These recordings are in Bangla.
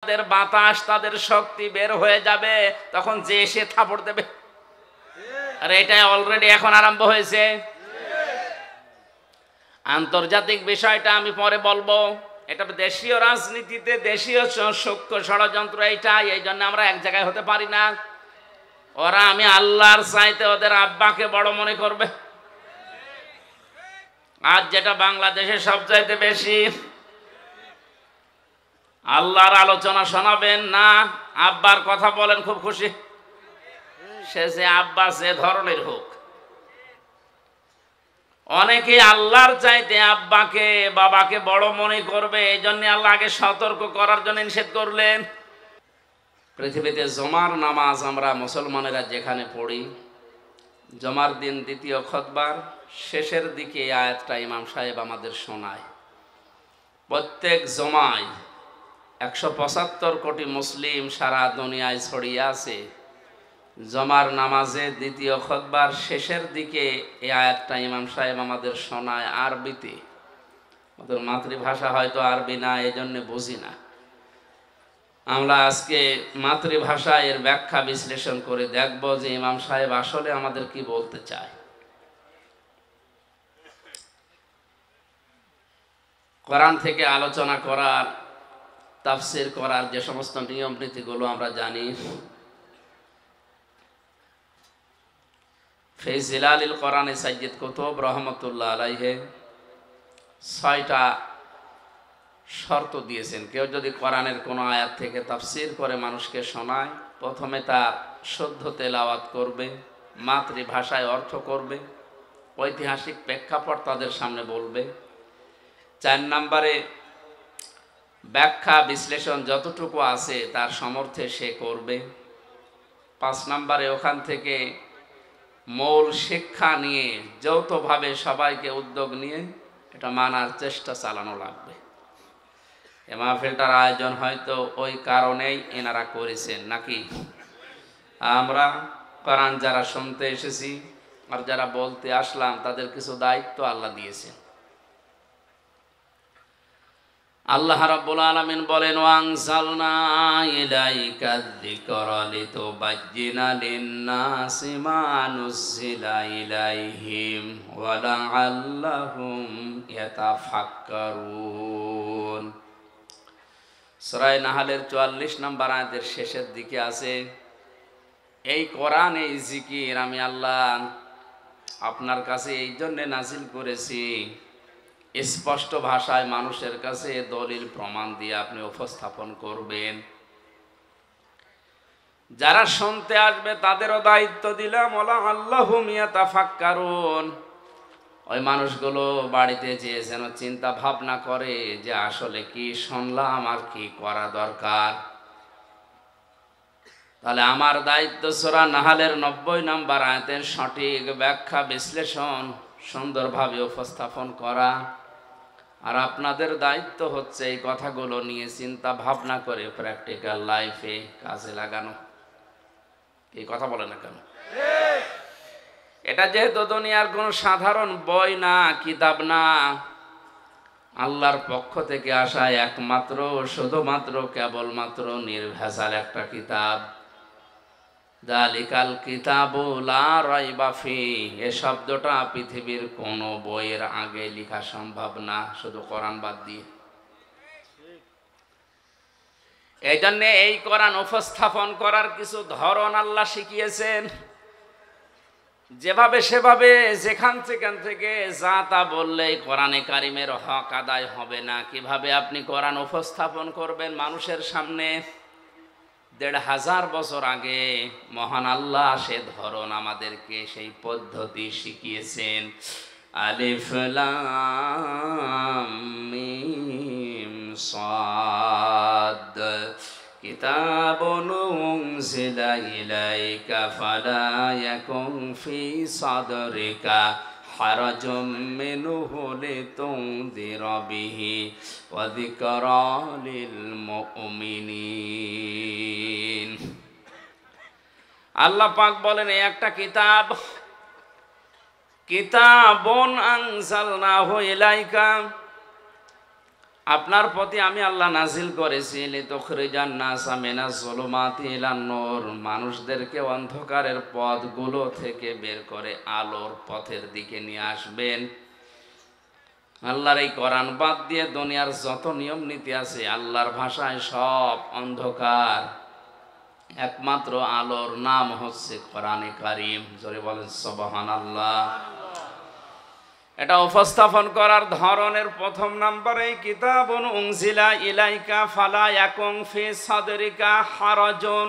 তাদের বাতাস, তাদের শক্তি বের হয়ে যাবে, তখন যে এসে থাপড় দেবে। আর এটা অলরেডি এখন আরম্ভ হয়েছে। আন্তর্জাতিক বিষয়টা আমি পরে বলবো। এটা দেশীয় রাজনীতিতে দেশীয় সূক্ষ্ম ষড়যন্ত্র এইটাই। এই জন্য আমরা এক জায়গায় হতে পারি না। ওরা আমি আল্লাহর চাইতে ওদের আব্বাকে বড় মনে করবে। আজ যেটা বাংলাদেশে সবচাইতে বেশি, আল্লাহর আলোচনা শোনাবেন না, আব্বার কথা বলেন, খুব খুশি। সে যে আব্বা যে ধরনের হোক, অনেকে আল্লাহর চাইতে আব্বাকে বাবাকে বড় মনে করবে। এই জন্য আল্লাহ আগে সতর্ক করার জন্য নিষেধ করলেন। পৃথিবীতে জমার নামাজ আমরা মুসলমানেরা যেখানে পড়ি, জমার দিন দ্বিতীয় খুতবার শেষের দিকে এই আয়াতটা ইমাম সাহেব আমাদের শোনায়। প্রত্যেক জমায় 175 কোটি মুসলিম সারা দুনিয়ায় ছড়িয়ে আছে। জমার নামাজে দ্বিতীয় খুতবার শেষের দিকে এই আয়াতটা ইমাম সাহেব আমাদের শোনায় আরবিতে। আমাদের মাতৃভাষা হয়তো আরবি না, এই জন্য বুঝি না। আমরা আজকে মাতৃভাষা এর ব্যাখ্যা বিশ্লেষণ করে দেখব যে ইমাম সাহেব আসলে আমাদের কি বলতে চায়। কোরআন থেকে আলোচনা করার, তাফসীর করার যে সমস্ত নিয়ম নীতিগুলো আমরা জানি, ফি জিলালিল কোরআনে সাইয়্যিদ কুতুব রহমাতুল্লাহ আলাইহি 6টা শর্ত দিয়েছেন। কেউ যদি কোরআনের কোনো আয়াত থেকে তাফসীর করে মানুষকে শোনায়, প্রথমে তার শুদ্ধ তেলাওয়াত করবে, মাতৃভাষায় অর্থ করবে, ঐতিহাসিক প্রেক্ষাপট তাদের সামনে বলবে। 4 নম্বরে ব্যাখ্যা বিশ্লেষণ যতটুকু আছে তার সমর্থে সে করবে। 5 নম্বরে ওখান থেকে মূল শিক্ষা নিয়ে যৌথভাবে সবাইকে উদ্যোগ নিয়ে এটা মানার চেষ্টা চালানো লাগবে। এ মাহফিলটার আয়োজন হয়তো ওই কারণেই এনারা করেছেন, নাকি? আমরা কোরআন যারা শুনতে এসেছি আর যারা বলতে আসলাম, তাদের কিছু দায়িত্ব আল্লাহ দিয়েছেন। আল্লাহ রাব্বুল আলামিন বলেন, ওয়ানজালনা ইলাইকা যিকরা লিতুবাজ্জিনা লিন-নাসি মা নুযিলা ইলাইহিম ওয়া লাআল্লাহুম ইয়াতাফাক্কারুন। সূরা নাহলের 44 নম্বর আয়াতের শেষের দিকে আছে, এই কোরআন, এই জিকির আমি আল্লাহ আপনার কাছে এই জন্য নাজিল করেছি, স্পষ্ট ভাষায় মানুষের কাছে দলিল প্রমাণ দিয়ে আপনি উপস্থাপন করবেন। যারা শুনতে আসবে তাদেরও দায়িত্ব দিলাম, ওয়ালা আল্লাহুম ইয়াতাফাক্কারুন। ওই মানুষগুলো বাড়িতে যেয়ে যেন চিন্তা ভাবনা করে যে আসলে কি শুনলাম আর কি করা দরকার। তাহলে আমার দায়িত্ব সূরা নাহলের 90 নম্বর আয়াতের সঠিক ব্যাখ্যা বিশ্লেষণ সুন্দরভাবে উপস্থাপন করা, আর আপনাদের দায়িত্ব হচ্ছে এই কথাগুলো নিয়ে চিন্তা ভাবনা করে প্র্যাকটিক্যাল লাইফে কাজে লাগানো। এই কথা বলে না কেন? এটা যেহেতু দুনিয়ার কোনো সাধারণ বই না, কিতাব না, আল্লাহর পক্ষ থেকে আসা একমাত্র শুধুমাত্র কেবলমাত্র নির্ভেজাল একটা কিতাব। যালিকাল কিতাবু লা রাইবা ফিহি, এই শব্দটা পৃথিবীর কোনো বইয়ের আগে লেখা সম্ভব না, শুধু কোরআন বাদ দিয়ে। এই জন্যে এই কোরআন উপস্থাপন করার কিছু ধরন আল্লাহ শিখিয়েছেন। যেভাবে সেভাবে যেখান থেকে যা তা বললেই কোরআনে কারিমের হক আদায় হবে না। কিভাবে আপনি কোরআন উপস্থাপন করবেন মানুষের সামনে? 1500 বছর আগে মহান আল্লাহ সে ধরন আমাদেরকে, সেই পদ্ধতি শিখিয়েছেন। আলিফ লাম মিম সাদ কিতাবুন উনজিলা ইলাইকা ফালা ইয়াকুন ফি সাদরিকা হারাজুম মিনহু লিতুনযিরা বিহি ওয়া যিকরা লিল মুমিনিন। আল্লাহ পাক বলেন, এই একটা কিতাব, কিতাবুন আনজালনাহু ইলাইকা, আপনার প্রতি আমি আল্লাহ নাজিল করেছি লিতুখরিজান নাসা মিনাজ যুলুমাতি ইলান নূর, মানুষদেরকে অন্ধকারের পথগুলো থেকে বের করে আলোর পথের দিকে নিয়ে আসবেন। আল্লাহর এই কোরআন বাদ দিয়ে দুনিয়ার যত নিয়ম নীতি আছে আল্লাহর ভাষায় সব অন্ধকার, একমাত্র আলোর নাম হচ্ছে কোরআনে কারীম। জোরে বলেন সুবহানাল্লাহ। এটা উপস্থাপন করার ধরনের প্রথম নম্বরে কিতাবুন উনজিলা ইলাইকা ফালা ইয়াকুন ফি সাদরিকা হারাজুন।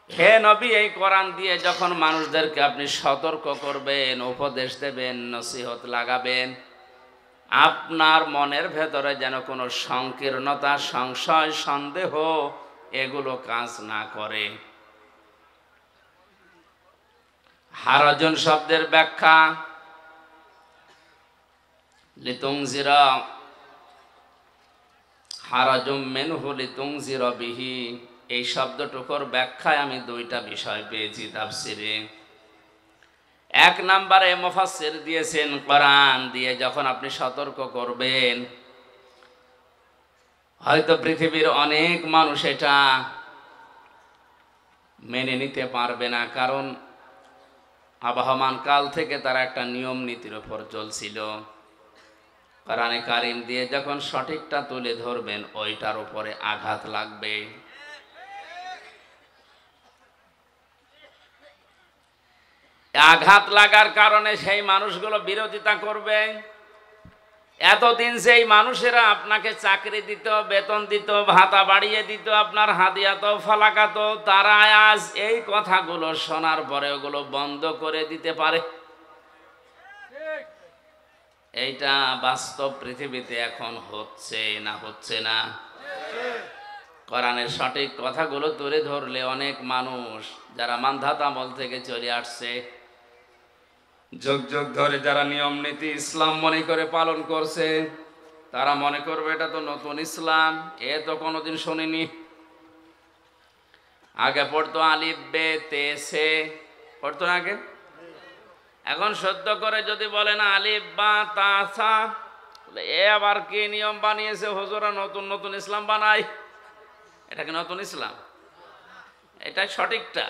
হে নবী, এই কোরআন দিয়ে যখন মানুষদেরকে আপনি সতর্ক করবেন, উপদেশ দেবেন, নসিহত লাগাবেন, আপনার মনের ভেতরে যেন কোনো সংকীর্ণতা, সংশয়, সন্দেহ এগুলো কাজ না করে। হারাজুন শব্দের ব্যাখ্যা লিতুনজিরা, হারাজুম মিনহু লিতুনজিরা বিহি, এই শব্দটুকুর ব্যাখ্যায় আমি দুইটা বিষয় পেয়েছি তাফসিরে। এক নম্বরে মুফাসসির দিয়েছেন কোরআন দিয়ে যখন আপনি সতর্ক করবেন, হয়তো পৃথিবীর অনেক মানুষ এটা মেনে নিতে পারবে না, কারণ আবহমান কাল থেকে তারা একটা নিয়ম নীতির উপর চলছিল। কোরআনে কারীম দিয়ে যখন সঠিকটা তুলে ধরবেন, ওইটার উপরে আঘাত লাগবে। আঘাত লাগার কারণে সেই মানুষগুলো বিরোধিতা করবে। এতদিন সেই মানুষেরা আপনাকে চাকরি দিত, বেতন দিত, ভাতা বাড়িয়ে দিত, আপনার হাদিয়া তো ফালাকাতো, তারা আজ এই কথাগুলো শোনার পরে ওগুলো বন্ধ করে দিতে পারে। এইটা বাস্তব পৃথিবীতে এখন হচ্ছে না, হচ্ছে না? কোরআনের সঠিক কথাগুলো তুলে ধরলে অনেক মানুষ যারা মানধাত আমল থেকে চলে আসছে, যুগ যুগ ধরে যারা নিয়ম নীতি ইসলাম মনে করে পালন করছে, তারা মনে করবে এটা তো নতুন ইসলাম, এ তো কোনোদিন শুনিনি। আগে পড়তো আলিফ বে তে সে, পড়তো না আগে? এখন সদ্য করে যদি বলেন আলিফ বা তা সা, এ আবার কি নিয়ম বানিয়েছে হুজুরা, নতুন নতুন ইসলাম বানায়, এটা কি নতুন ইসলাম? এটাই সঠিকটা।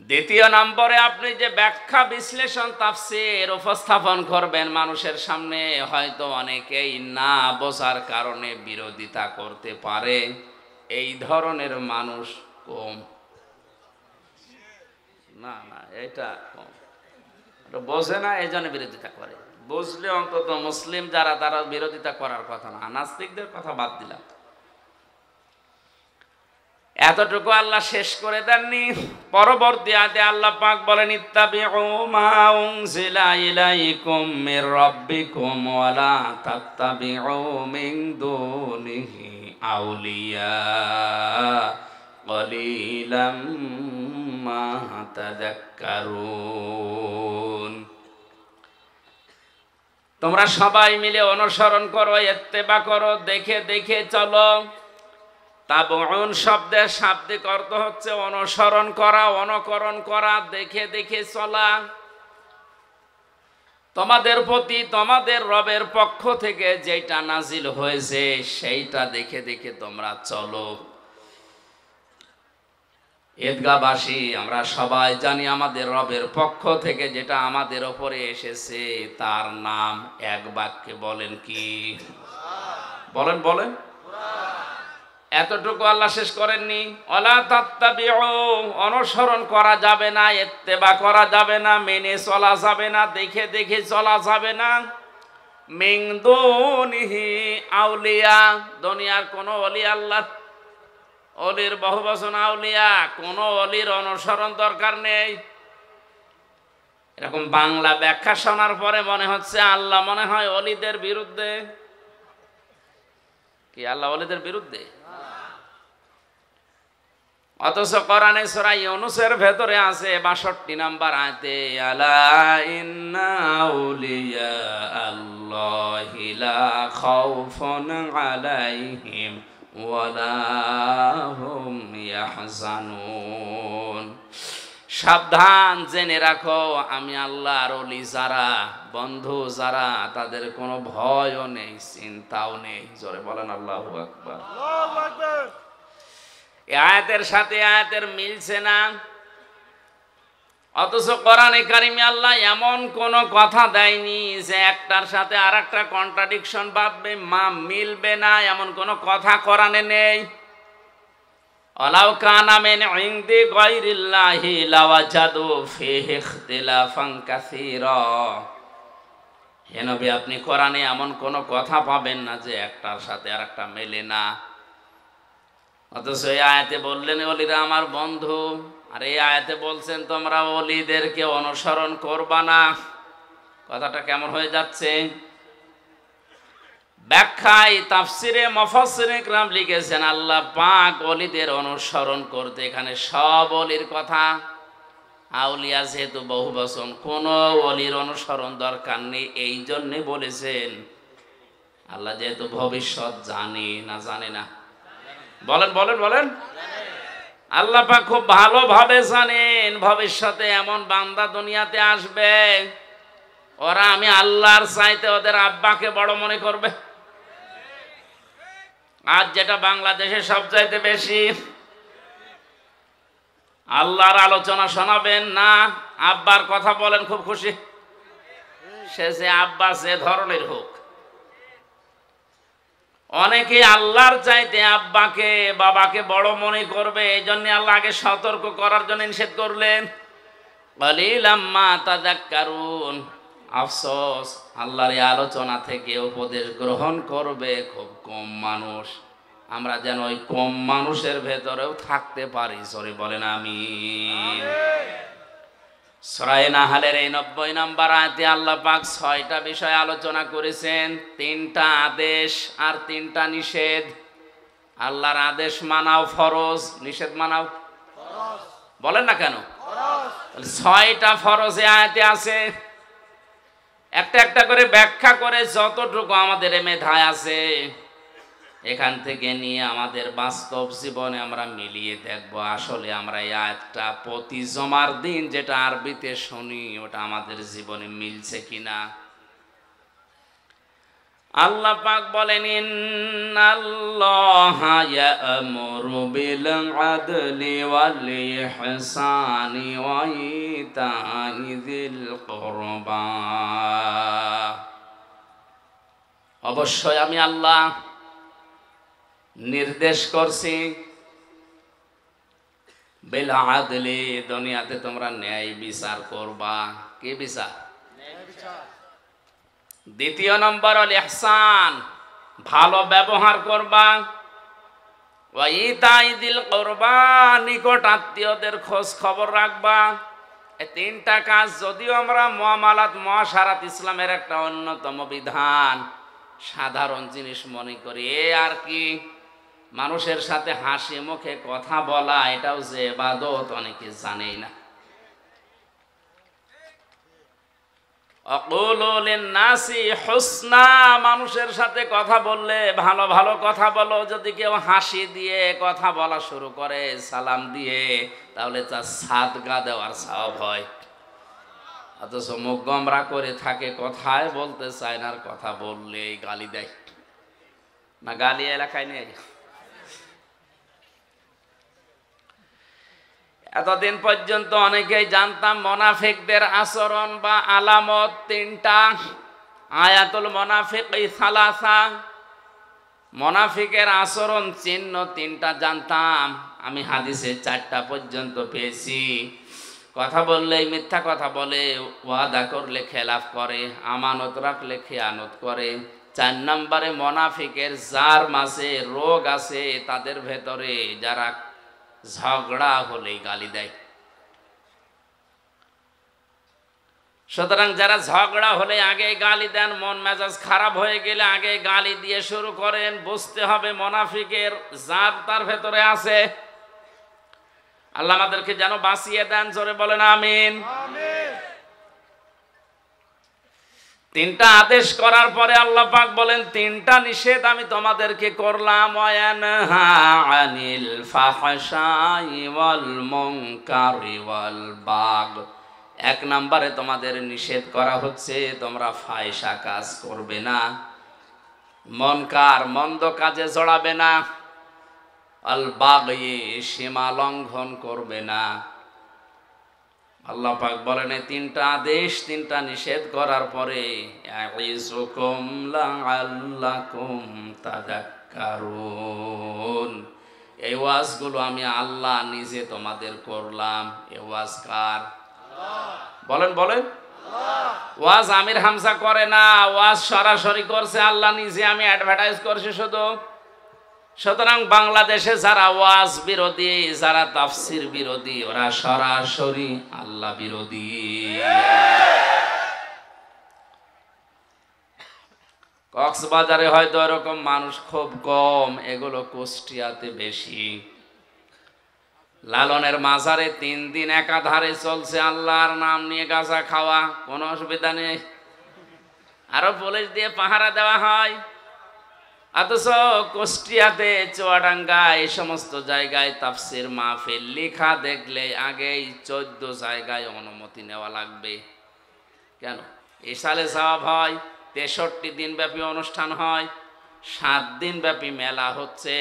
দ্বিতীয় নম্বরে আপনি যে ব্যাখ্যা, বিশ্লেষণ, তাফসীর উপস্থাপন করবেন মানুষের সামনে, হয়তো অনেকেই না বোঝার কারণে বিরোধিতা করতে পারে। এই ধরনের মানুষ কম। না না, এটা কম, বোঝে না, এই জন্য বিরোধিতা করে। বুঝলে অন্তত মুসলিম যারা, তারা বিরোধিতা করার কথা না। নাস্তিকদের কথা বাদ দিলাম। এতটুকু আল্লাহ শেষ করে দেননি। পরবর্তী আয়াতে আল্লাহ পাক বলেন, ইত্তাবিউ মা উনজিলা ইলাইকুম মির রাব্বিকুম ওয়া লা তাত্তাবিউ মিন দুনিহি আউলিয়া কলিলাম মা তাযাক্কারুন। তোমরা সবাই মিলে অনুসরণ করো, ইত্তেবা করো, দেখে দেখে চলো। তাবউন শব্দের শাব্দিক অর্থ হচ্ছে অনুসরণ করা, অনুকরণ করা, দেখে দেখে চলা। তোমাদের প্রতি তোমাদের রবের পক্ষ থেকে যেটা নাজিল হয়েছে সেইটা দেখে দেখে তোমরা চলো। ঈদগাহবাসী আমরা সবাই জানি আমাদের রবের পক্ষ থেকে যেটা আমাদের ওপরে এসেছে তার নাম এক বাক্যে বলেন কি? বলেন বলেন। এতটুকু আল্লাহ শেষ করেননি। ওয়ালা তাত্তাবিউ, অনুসরণ করা যাবে না, ইত্তেবা করা যাবে না, মেনে চলা যাবে না, দেখে দেখে চলা যাবে না। মিন দুনিহি আউলিয়া, দুনিয়ার কোন ওলি, আল্লাহ অলির বহু বচন আউলিয়া, কোন অলির অনুসরণ দরকার নেই। এরকম বাংলা ব্যাখ্যা শোনার পরে মনে হচ্ছে আল্লাহ মনে হয় অলিদের বিরুদ্ধে। কি আল্লাহ অলিদের বিরুদ্ধে? অথচ কোরআনে সূরা ইউনূসের ভেতরে আছে ৬২ নম্বর আয়াতে, আলা ইন্না আউলিয়া আল্লাহি লা খাউফুন আলাইহিম ওয়ালা হুম ইয়াহজানুন। সাবধান, জেনে রাখো আমি আল্লাহর ওলি যারা, বন্ধু যারা, তাদের কোনো ভয়ও নেই, চিন্তাও নেই। জোরে বলেন আল্লাহু আকবার। এই আয়াতের সাথে আয়াতের মিলছে না, অথচ কোরআনে কারিমে আল্লাহ এমন কোন কথা দেয়নি যে একটার সাথে আর একটা কন্ট্রাডিকশন ভাববে, মিলবে না, এমন কোন কথা কোরআনে নেই। ওয়ালাউ কানা মিন ইনদি গায়রিল্লাহি লাওয়াজাদু ফীহি ইখতিলাফান কাসীরা। হে নবী, আপনি কোরআনে এমন কোন কথা পাবেন না যে একটার সাথে আর একটা মেলে না। অথচ এই আয়াতে বললেন ওলিরা আমার বন্ধু, আর এই আয়াতে বলছেন তোমরা ওলিদেরকে অনুসরণ করবা না। কথাটা কেমন হয়ে যাচ্ছে? ব্যাখ্যায় তাফসিরে মুফাসসিরিন کرام লিখেছেন আল্লাহ পাক ওলিদের অনুসরণ করতে এখানে সব ওলির কথা, আউলিয়া যেহেতু বহু বচন, কোন ওলির অনুসরণ দরকার নেই, এই জন্যে বলেছেন। আল্লাহ যেহেতু ভবিষ্যৎ জানে না, জানে না? বলেন বলেন বলেন। আল্লাহ পাক খুব ভালোভাবে জানেন ভবিষ্যতে এমন বান্দা দুনিয়াতে আসবে, ওরা আমি আল্লাহর চাইতে ওদের আব্বাকে বড় মনে করবে। আজ যেটা বাংলাদেশে সবচাইতে বেশি, আল্লাহর আলোচনা শোনাবেন না, আব্বার কথা বলেন খুব খুশি, সে যে আব্বা যে ধরনের হোক। অনেকে আল্লাহর চাইতে আব্বাকে বাবাকে বড় মনে করবে, এই জন্য আল্লাহ আগে সতর্ক করার জন্য নিষেধ করলেন। কালিলাম মা তাযাক্কারুন। আফসোস, আল্লাহর এই আলোচনা থেকে উপদেশ গ্রহণ করবে খুব কম মানুষ। আমরা যেন ওই কম মানুষের ভেতরেও থাকতে পারি। সরি বলেন আমিন। সূরা নাহলের এই 90 নম্বর আয়াতে আল্লাহ পাক 6টা বিষয় আলোচনা করেছেন, 3টা আদেশ আর 3টা নিষেধ। আল্লাহর আদেশ মানাও ফরজ, নিষেধ মানাও ফরজ। বলেন না কেন? ফরজ। 6টা ফরজ এই আয়াতে আছে। একটা একটা করে ব্যাখ্যা করে যতটুকু আমাদের মেধায় আছে এখান থেকে নিয়ে আমাদের বাস্তব জীবনে আমরা মিলিয়ে দেখব আসলে আমরা এই আয়াতটা প্রতি জমার দিন যেটা আরবিতে শুনি ওটা আমাদের জীবনে মিলছে কিনা। আল্লাহ পাক বলেন, ইন্নাল্লাহা ইয়া'মুরু বিল আদলি ওয়াল ইহসানি ওয়া ইতা'i যিল কুরবা। অবশ্যই আমি আল্লাহ নির্দেশ করছি, বিল আদলি, দুনিয়াতে তোমরা ন্যায় বিচার করবা। কি বিচার? ন্যায় বিচার। দ্বিতীয় নম্বর হল ইহসান, ভালো ব্যবহার করবা। ওয়া ইতা'i যিল কুরবা, নিকট আত্মীয়দের খোঁজ খবর রাখবা। এই 3টা কাজ যদিও আমরা মুআমালাত মুআশারাত ইসলামের একটা অন্যতম বিধান, সাধারণ জিনিস মনে করি, আর কি মানুষের সাথে হাসি মুখে কথা বলা এটাও যে ইবাদত অনেকে জানেই না। আকুলু লিন-নাসি হুসনা, মানুষের সাথে কথা বললে ভালো ভালো কথা বলো। যদি কেউ হাসি দিয়ে কথা বলা শুরু করে, সালাম দিয়ে, তাহলে তার সাদকা দেওয়ার সওয়াব হয়। অথচ মুখ গোমরা করে থাকে, কথায় বলতে চায় না, আর কথা বললে গালি দেয় না। গালি এলাকায় নেই। এতদিন পর্যন্ত অনেকেই জানতাম মুনাফিকদের আচরণ বা আলামত 3টা। আয়াতুল মুনাফিকি সালাসা, মুনাফিকের আচরণ চিহ্ন 3টা জানতাম। আমি হাদিসে 4টা পর্যন্ত পেয়েছি। কথা বললেই মিথ্যা কথা বলে, ওয়াদা করলে খেলাফ করে, আমানত রাখলে খেয়ানত করে। 4 নম্বরে মুনাফিকের যার মাঝে রোগ আছে, তাদের ভেতরে যারা ঝগড়া হলেই গালি দেয়। সুতরাং যারা ঝগড়া হলে আগে গালি দেন, মন মেজাজ খারাপ হয়ে গেলে আগে গালি দিয়ে শুরু করেন, বুঝতে হবে মুনাফিকের জাত তার ভেতরে আছে। আল্লাহ আমাদেরকে যেন বাঁচিয়ে দেন। জোরে বলেন আমিন। তিনটা আদেশ করার পরে আল্লাহ পাক বলেন তিনটা নিষেধ আমি তোমাদেরকে করলাম, ওয়ায়ানহা আনিল ফাহশাই ওয়াল মুনকারি ওয়াল বাগ। এক নম্বরে তোমাদের নিষেধ করা হচ্ছে তোমরা ফাহিশা কাজ করবে না, মুনকার মন্দ কাজে জড়াবে না, আল বাগই সীমা লঙ্ঘন করবে না। আল্লাহ পাক বলেন এই তিনটা আদেশ তিনটা নিষেধ করার পরে ইয়াইযুকুম লাআল্লাকুম তাযাক্কারুন, এই ওয়াজগুলো আমি আল্লাহ নিজে তোমাদের করলাম। এই ওয়াজ কার? বলেন বলেন। ওয়াজ আমির হামজা করে না, ওয়াজ সরাসরি করছে আল্লাহ নিজে, আমি অ্যাডভার্টাইজ করছি শুধু। সুতরাং বাংলাদেশে যারা ওয়াজ বিরোধী, যারা তাফসির বিরোধী, ওরা সরাসরি আল্লাহ বিরোধী। কক্সবাজারে হয়তো এরকম মানুষ খুব কম, এগুলো কুষ্টিয়াতে বেশি। লালনের মাজারে 3 দিন একাধারে চলছে আল্লাহর নাম নিয়ে গাঁজা খাওয়া, কোনো অসুবিধা নেই, আরো পুলিশ দিয়ে পাহারা দেওয়া হয়। অথচ কুষ্টিয়াতে, চুয়াডাঙ্গা, এই সমস্ত জায়গায় তাফসির মাহফিল লেখা দেখলে আগেই 14 জায়গায় অনুমতি নেওয়া লাগবে। কেন? ইসালে সওয়াব হয়, 63 দিন ব্যাপী অনুষ্ঠান হয়, 7 দিন ব্যাপী মেলা হচ্ছে।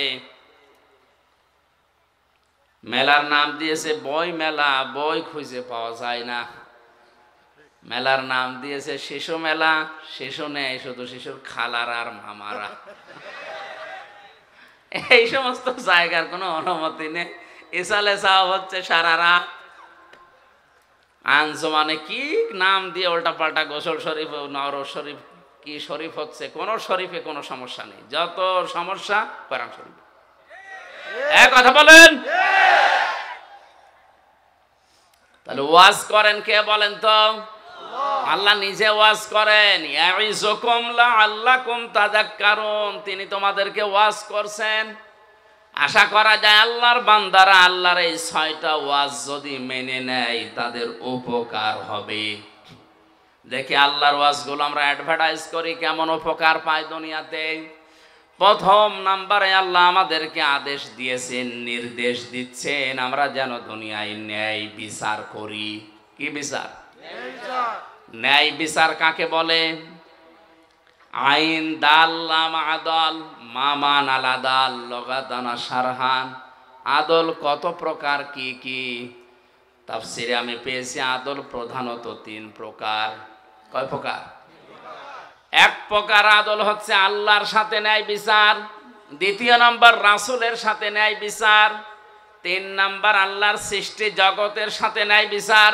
মেলার নাম দিয়েছে বই মেলা, বই খুঁজে পাওয়া যায় না। মেলার নাম দিয়েছে শিশু মেলা, শিশু নেই, শুধু শিশুর খালারা আর মামারা। এই সমস্ত জায়গার কোনো অনুমতি নেই। ইসালে সওয়াব হচ্ছে সারা রাত। আঞ্জুমানে কি নাম দিয়ে উল্টা পাল্টা, গোসল শরীফ, নওর শরীফ, কি শরীফ হচ্ছে, কোন শরীফে কোনো সমস্যা নেই, যত সমস্যা কোরআন শরীফ। এক কথা বলেন। তাহলে ওয়াজ করেন কে বলেন তো? আল্লাহ নিজে ওয়াজ করেন। ইয়াইযুকুম লাআল্লাকুম তাযাক্কারুন, তিনি তোমাদেরকে ওয়াজ করছেন। আশা করা যায় আল্লাহর বান্দারা আল্লাহর এই 6টা ওয়াজ যদি মেনে নেয় তাদের উপকার হবে। দেখি আল্লাহর ওয়াজগুলো আমরা অ্যাডভার্টাইজ করি, কেমন উপকার পায় দুনিয়াতে। প্রথম নাম্বারে আল্লাহ আমাদেরকে আদেশ দিয়েছেন, নির্দেশ দিচ্ছেন আমরা যেন দুনিয়ায় ন্যায় বিচার করি। কি বিচার? ন্যায় বিচার কাকে বলে? আইন দাল লাম আদল মামান আল আদাল লগাদানা সারহান। আদল কত প্রকার, কি কি? তাফসিরে আমি পেয়েছি আদল প্রধানত 3 প্রকার। কয় প্রকার? 1 প্রকার আদল হচ্ছে আল্লাহর সাথে ন্যায় বিচার, 2 নম্বর রাসূলের সাথে ন্যায় বিচার, 3 নম্বর আল্লাহর সৃষ্টি জগতের সাথে ন্যায় বিচার।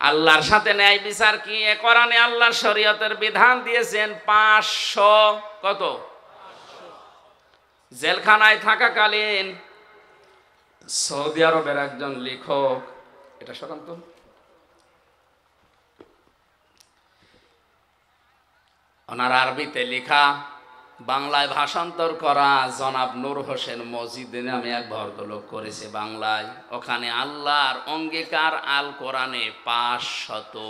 আল্লাহর সাথে ন্যায় বিচার কি? কোরআনে আল্লাহর শরীয়তের বিধান দিয়েছেন 500। কত? জেলখানায় থাকাকালীন সৌদি আরবের একজন লেখক, এটা শোনান তো, ওনার আরবিতে লেখা, বাংলায় ভাষান্তর করা জনাব নূর হোসেন মজিদ নামে এক ভদ্রলোক করেছে বাংলায়। ওখানে আল্লাহর অঙ্গীকার আল কোরআনে 500।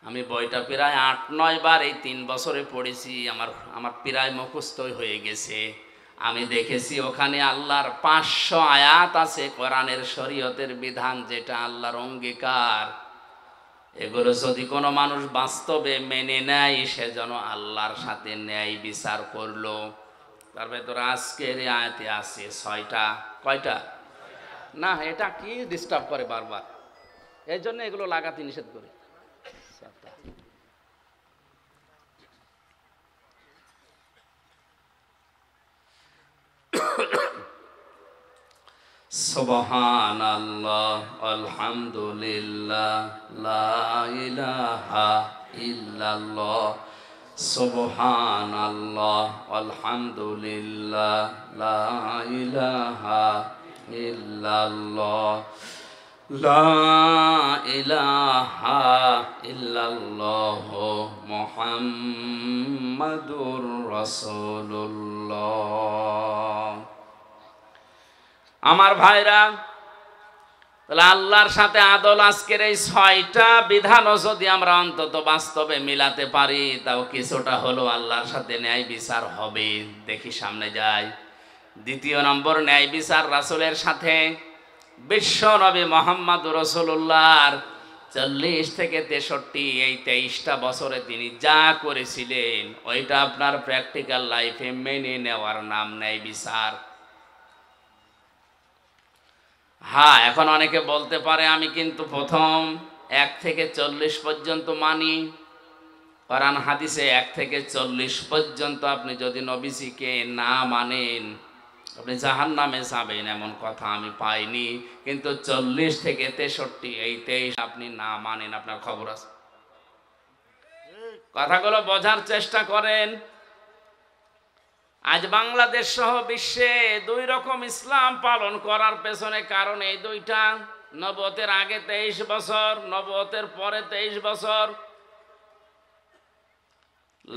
আমি বইটা প্রায় 8-9 বার এই 3 বছরে পড়েছি, আমার প্রায় মুখস্থই হয়ে গেছে। আমি দেখেছি ওখানে আল্লাহর 500 আয়াত আছে কোরআনের শরীয়তের বিধান, যেটা আল্লাহর অঙ্গীকার। এগুলো যদি কোনো মানুষ বাস্তবে মেনে নেয়, সেজন্য আল্লাহর সাথে ন্যায় বিচার করলো। তার ভেতরে আজকের আয়াতে আছে 6টা। কয়টা? না, এটা কি ডিস্টার্ব করে বারবার, এই জন্য এগুলো লাগাতে নিষেধ করে। সুবহানাল্লাহ আলহামদুলিল্লাহ লা ইলাহা ইল্লাল্লাহ, সুবহানাল্লাহ আলহামদুলিল্লাহ লা ইলাহা ইল্লাল্লাহ, লা ইলাহা ইল্লাল্লাহ মুহাম্মাদুর রাসূলুল্লাহ। আমার ভাইরা, তাহলে আল্লাহর সাথে আদল আজকের এই 6টা বিধানও যদি আমরা অন্তত বাস্তবে মিলাতে পারি, তাও কিছুটা হলো আল্লাহর সাথে ন্যায় বিচার হবে। দেখি সামনে যাই। দ্বিতীয় নম্বর ন্যায় বিচার রাসূলের সাথে। বিশ্ব নবী মোহাম্মদ রাসূলুল্লাহর 40 থেকে 63 এই 23টা বছরে তিনি যা করেছিলেন, ওইটা আপনার প্র্যাকটিক্যাল লাইফে মেনে নেওয়ার নাম ন্যায় বিচার। হ্যাঁ, এখন অনেকে বলতে পারে আমি কিন্তু প্রথম 1 থেকে 40 পর্যন্ত মানি। কোরআন হাদিসে 1 থেকে 40 পর্যন্ত আপনি যদি নবীজিকে না মানেন, আপনি জাহান্নামে যাবেন, এমন কথা আমি পাইনি। কিন্তু 40 থেকে 63 এই 23 আপনি না মানেন, আপনার খবর আছে। কথাগুলো বোঝার চেষ্টা করেন। আজ বাংলাদেশ সহ বিশ্বে 2 রকম ইসলাম পালন করার পেছনে কারণ এই 2টা। নবুয়তের আগে 23 বছর, নবুয়তের পরে 23 বছর।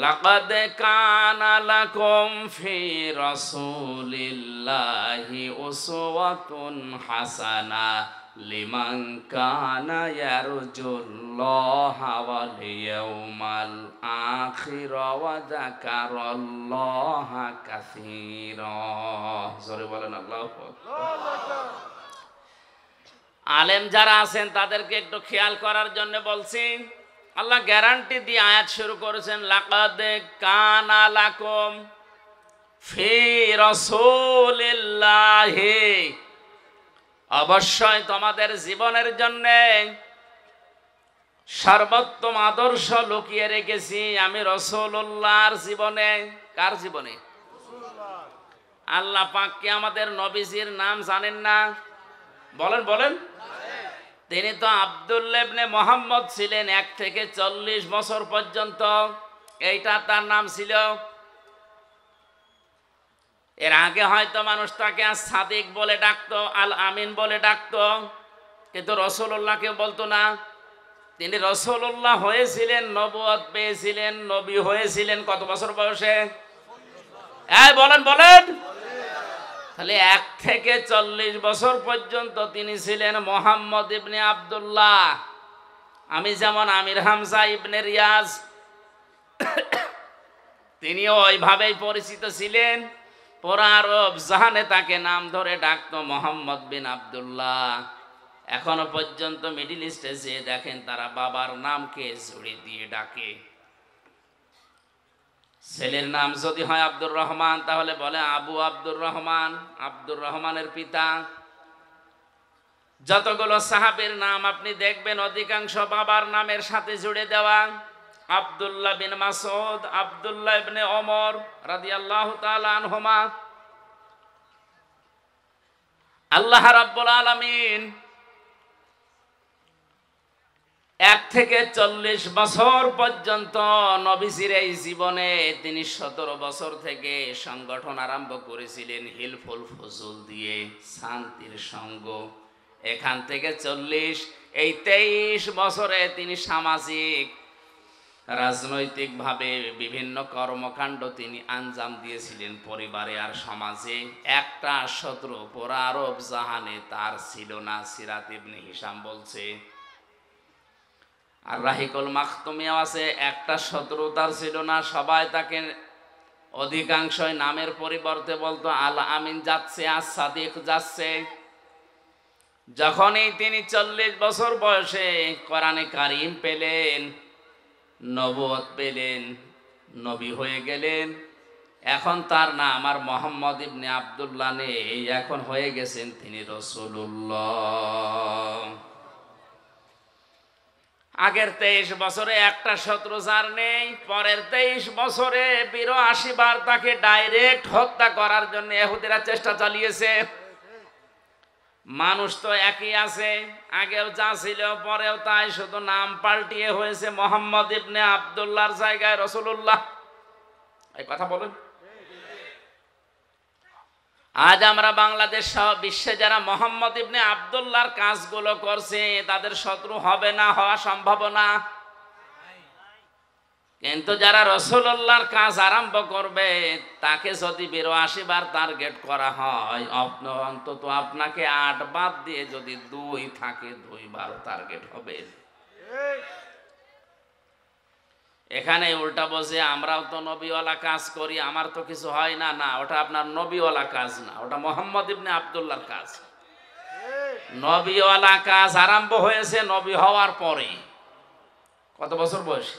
লাকাদ কানা লাকুম ফি রাসূলিল্লাহি উসওয়াতুন হাসানা লিমান কানা ইয়ারজুল্লাহা ওয়াল ইয়াউমাল আখির ওয়া যাকারাল্লাহা কাসীরা। জোরে বলেন আল্লাহু আকবার। আলেম যারা আছেন তাদেরকে একটু খেয়াল করার জন্য বলছি। আল্লাহ গ্যারান্টি দিয়ে আয়াত শুরু করেছেন, লাকাদ কানা লাকুম ফি রাসূলিল্লাহি, অবশ্যই তোমাদের জীবনের জন্য সর্বোত্তম আদর্শ লুকিয়ে রেখেছি আমি রাসূলুল্লাহর জীবনে। কার জীবনে? আল্লাহ পাক কি আমাদের নবীজির নাম জানেন না? বলেন বলেন। তিনি তো আব্দুল্লাহ ইবনে মুহাম্মদ ছিলেন 1 থেকে 40 বছর পর্যন্ত, এইটা তার নাম ছিল। এর আগে হয়তো মানুষ তাকে সাদিক বলে ডাকতো, আল আমিন বলে ডাকতো, কিন্তু রাসূলুল্লাহকে বলতো না। তিনি রাসূলুল্লাহ হয়েছিলেন, নবুয়ত পেয়েছিলেন, নবী হয়েছিলেন কত বছর বয়সে? বলেন বলেন। তাহলে 1 থেকে 40 বছর পর্যন্ত তিনি ছিলেন মুহাম্মদ ইবনে আব্দুল্লাহ। আমি যেমন আমির হামজা ইবনে রিয়াজ, তিনিও ওইভাবেই পরিচিত ছিলেন। পুরা আরব জাহানে তাকে নাম ধরে ডাকতো মুহাম্মদ বিন আব্দুল্লাহ। এখনো পর্যন্ত মিডল ইস্টে যে দেখেন তারা বাবার নামকে জুড়ে দিয়ে ডাকে। ছেলের নাম যদি হয় আব্দুর রহমান, তাহলে বলে আবু আব্দুর রহমান, আব্দুর রহমানের পিতা। যতগুলো সাহাবীর নাম আপনি দেখবেন অধিকাংশ বাবার নামের সাথে জুড়ে দেওয়া। আব্দুল্লাহ বিন মাসউদ, আব্দুল্লাহ ইবনে ওমর রাদিয়াল্লাহু তাআলা আনহুমা। আল্লাহ রাব্বুল আলামিন 1 থেকে 40 বছর পর্যন্ত নবীজির এই জীবনে তিনি 17 বছর থেকে সংগঠন আরম্ভ করেছিলেন হিলফুল ফুজুল দিয়ে, শান্তির সঙ্গ। এখান থেকে 40 এই 23 বছরে তিনি সামাজিক রাজনৈতিকভাবে বিভিন্ন কর্মকাণ্ড তিনি আঞ্জাম দিয়েছিলেন পরিবারে আর সমাজে। একটা শত্রু পুরা আরব জাহানে তার ছিল না। সিরাত ইবনে হিশাম বলছে, আর রাহিকুল মাখতুমিয়াও আছে, একটা শত্রু তার ছিল না। সবাই তাকে অধিকাংশই নামের পরিবর্তে বলতো আল আমিন যাচ্ছে, আর সাদিক যাচ্ছে। যখনই তিনি 40 বছর বয়সে কোরআনে কারিম পেলেন, নবুয়ত পেলেন, নবী হয়ে গেলেন, এখন তার নাম আর মুহাম্মদ ইবনে আব্দুল্লাহ নেই, এখন হয়ে গেছেন তিনি রাসূলুল্লাহ। আগের 23 বছরে একটা শত্রু যার নেই, পরের 23 বছরে 82 বার তাকে ডাইরেক্ট হত্যা করার জন্য ইহুদিরা চেষ্টা চালিয়েছে। মানুষ তো একই আছে, আগেও যা ছিল পরেও তাই, শুধু নাম পাল্টিয়ে হয়েছে মুহাম্মদ ইবনে আব্দুল্লাহর জায়গায় রাসূলুল্লাহ। এই কথা বলেন। আজ আমরা বাংলাদেশ সহ বিশ্বে যারা মুহাম্মদ ইবনে আব্দুল্লাহর কাজগুলো করছে তাদের শত্রু হবে না, হওয়া সম্ভব না। কিন্তু যারা রাসূলুল্লাহর কাজ আরম্ভ করবে তাকে যদি ৮২ বার টার্গেট করা হয়, অন্তত আপনাকে ৮ বাদ দিয়ে যদি ২ থাকে ২ বার টার্গেট হবে। এখানে উল্টা বসে আমরাও তো নবীওয়ালা কাজ করি, আমার তো কিছু হয় না। না, ওটা আপনার নবীওয়ালা কাজ না, ওটা মোহাম্মদ ইবনে আব্দুল্লাহর কাজ। নবীওয়ালা কাজ আরম্ভ হয়েছে নবী হওয়ার পরে। কত বছর বয়স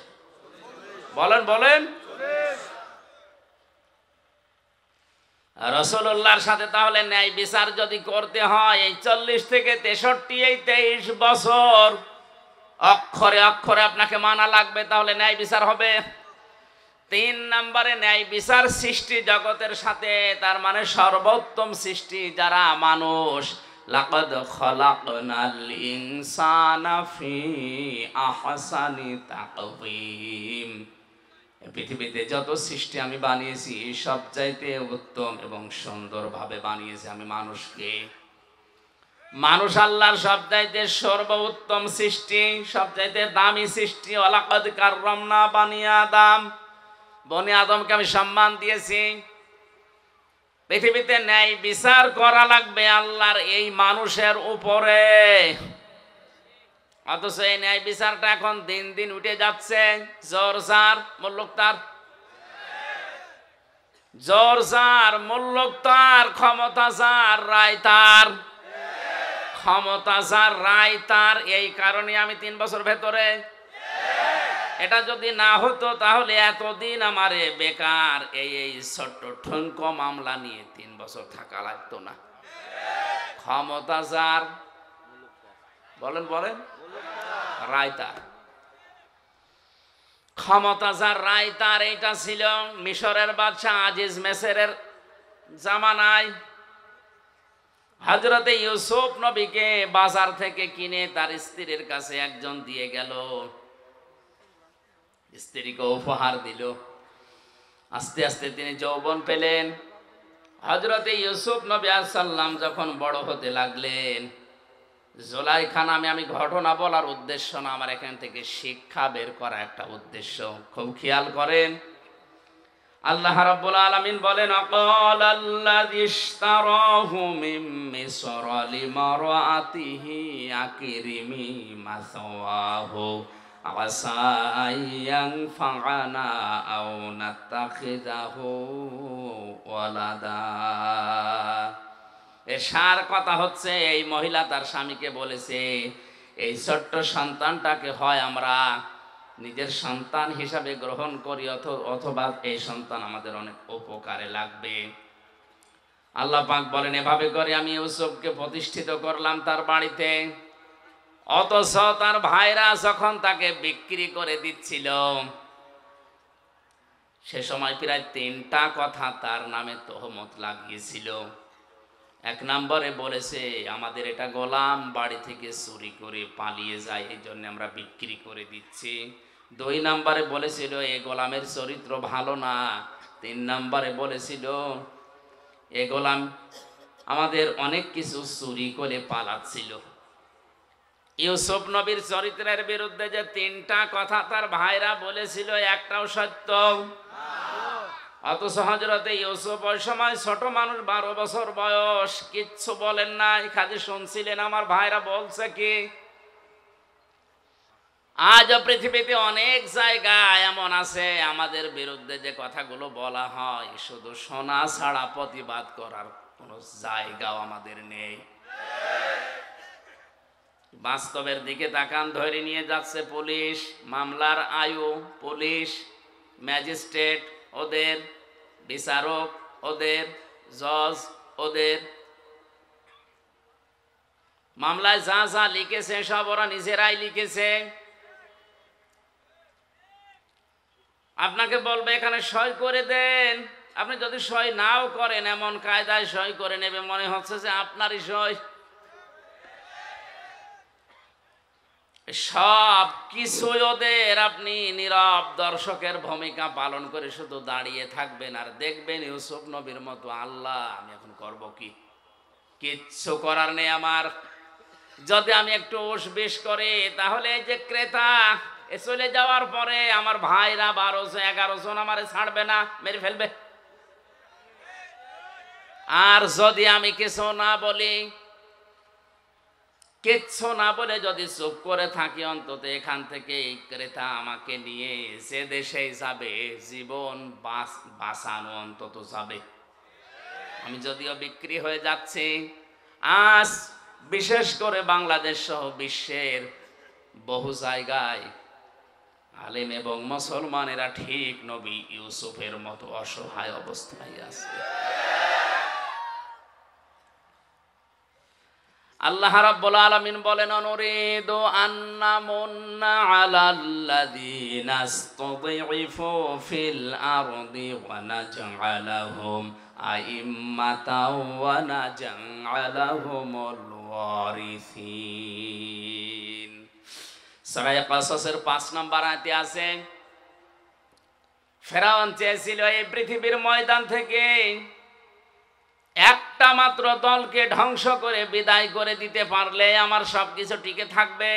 বলেন বলেন? রাসূলুল্লাহর সাথে তাহলে ন্যায় বিচার যদি করতে হয়, এই ৪০ থেকে ৬৩, এই ২৩ বছর অক্ষরে অক্ষরে আপনাকে মানা লাগবে, তাহলে ন্যায় বিচার হবে। ৩ নম্বরে ন্যায় বিচার সৃষ্টি জগতের সাথে, তার মানে সর্বোত্তম সৃষ্টি যারা মানুষ। লাকাদ খলাকনাল ইনসানা ফি আহসানি তাকওয়িম। পৃথিবীতে যত সৃষ্টি আমি বানিয়েছি সবচাইতে উত্তম এবং সুন্দরভাবে বানিয়েছি আমি মানুষকে। মানুষ আল্লাহর সবচাইতে সর্বোত্তম সৃষ্টি, সবচাইতে দামি সৃষ্টি। ওয়ালাকাদ কাররামনা বানি আদম, বনি আদমকে আমি সম্মান দিয়েছি। পৃথিবীতে ন্যায় বিচার করা লাগবে আল্লাহর এই মানুষের উপরে। অথচ এই ন্যায় বিচারটা এখন দিন দিন উঠে যাচ্ছে। জোর যার মুল্লুক তার, জোর যার মুল্লুক তার, ক্ষমতা যার রায় তার, ক্ষমতা যার রায় তার। এই কারণে আমি ৩ বছর ভেতরে, এটা যদি না হতো তাহলে এতদিন আমারে বেকার এই ছোট্ট ঠুনকো মামলা নিয়ে ৩ বছর থাকা লাগতো না। ক্ষমতা যার, বলেন বলেন, রায় তার, ক্ষমতা যার রায় তার। এইটা ছিল মিশরের বাদশা আজিজ মেসরের জামানায়। হযরতে ইউসুফ নবীকে বাজার থেকে কিনে তার স্ত্রীর কাছে একজন দিয়ে গেল, স্ত্রীকে উপহার দিল। আস্তে আস্তে তিনি যৌবন পেলেন। হযরতে ইউসুফ নবী আলাইহিস সালাম যখন বড় হতে লাগলেন, জুলাইখা নামে, আমি ঘটনা বলার উদ্দেশ্য না, আমার এখান থেকে শিক্ষা বের করা একটা উদ্দেশ্য। খুব খেয়াল করেন। আল্লাহ রাব্বুল আলামিন বলেন, আকালাল্লাযী ইশতারাহু মিন মিসর লিমারআতিহি আকরিমি মাসওয়াহু আসা আইয়ানফা'না আও নাত্তাখিযাহু ওয়ালাদা। সার কথা হচ্ছে, এই মহিলা তার স্বামীকে বলেছে, এই ছোট্ট সন্তানটাকে হয় আমরা নিজের সন্তান হিসাবে গ্রহণ করি, অথবা এই সন্তান আমাদের অনেক উপকারে লাগবে। আল্লাহ পাক বলেন, এভাবে করে আমি ইউসুফকে প্রতিষ্ঠিত করলাম তার বাড়িতে। অথচ তার ভাইরা যখন তাকে বিক্রি করে দিচ্ছিল, সে সময় প্রায় ৩টা কথা তার নামে তহমত লাগিয়েছিল। ১ নম্বরে বলেছে, আমাদের এটা গোলাম, বাড়ি থেকে চুরি করে পালিয়ে যায়, এই জন্য আমরা বিক্রি করে দিচ্ছি। ২ নম্বরে বলেছিল, এ গোলামের চরিত্র ভালো না। ৩ নম্বরে বলেছিল, এ গোলাম আমাদের অনেক কিছু চুরি করে পালাচ্ছিল। ইউসুফ নবীর চরিত্রের বিরুদ্ধে যে ৩টা কথা তার ভাইরা বলেছিল, একটাও সত্য। অথচ হযরতে ইউসুফ ওই সময় ছোট মানুষ, ১২ বছর বয়স, কিচ্ছু বলেন নাই, খালি শুনছিলেন আমার ভাইরা বলছে কি। আজও পৃথিবীতে অনেক জায়গায় এমন আছে, আমাদের বিরুদ্ধে যে কথাগুলো বলা হয়, শুধু শোনা ছাড়া প্রতিবাদ করার কোনো জায়গাও আমাদের নেই। বাস্তবের দিকে তাকান, ধরে নিয়ে যাচ্ছে পুলিশ, মামলার আয়ু পুলিশ, ম্যাজিস্ট্রেট ওদের, বিচারক ওদের, জজ ওদের। মামলায় যা যা লিখেছে সব ওরা নিজেরাই লিখেছে। আপনাকে বলবে এখানে সই করে দেন, আপনি যদি সই নাও করেন, এমন কায়দায় সই করে নেবে মনে হচ্ছে যে আপনারই সই। সব কিছু ওদের, আপনি নীরব দর্শকের ভূমিকা পালন করে শুধু দাঁড়িয়ে থাকবেন আর দেখবেন ইউসুফ নবীর মতো, আল্লাহ আমি এখন করব কি, কিচ্ছু করার নেই আমার। যদি আমি একটু উসবিস করি, তাহলে এই যে ক্রেতা, এ চলে যাওয়ার পরে আমার ভাইরা 1200-11 জন আমারে ছাড়বে না, মেরে ফেলবে। আর যদি আমি কিছু না বলি, কিচ্ছু না বলে যদি চুপ করে থাকি, অন্তত এখান থেকে এই ক্রেতা আমাকে নিয়ে যে দেশে যাবে, জীবন বাঁচানো অন্তত যাবে। আমি যদিও বিক্রি হয়ে যাচ্ছি, আজ বিশেষ করে বাংলাদেশ সহ বিশ্বের বহু জায়গায় আলেম এবং মুসলমানেরা ঠিক নবী ইউসুফের মতো অসহায় অবস্থায় আছে। আল্লাহ রাব্বুল আলামিন বলেন, অনুরিদু আন্না মুন্না আলাল্লাযীনা ইসতুযইফু ফিল আরদি ওয়া নাজআলাহুম আইম্মাতাও ওয়া নাজআলাহুমুল ওয়ারিসিন। সূরা কাসাসের 5 নম্বর আয়াতে আছে, ফেরাউন চেয়েছিল এই পৃথিবীর ময়দান থেকে একটা মাত্র দলকে ধ্বংস করে বিদায় করে দিতে পারলে আমার সবকিছু টিকে থাকবে।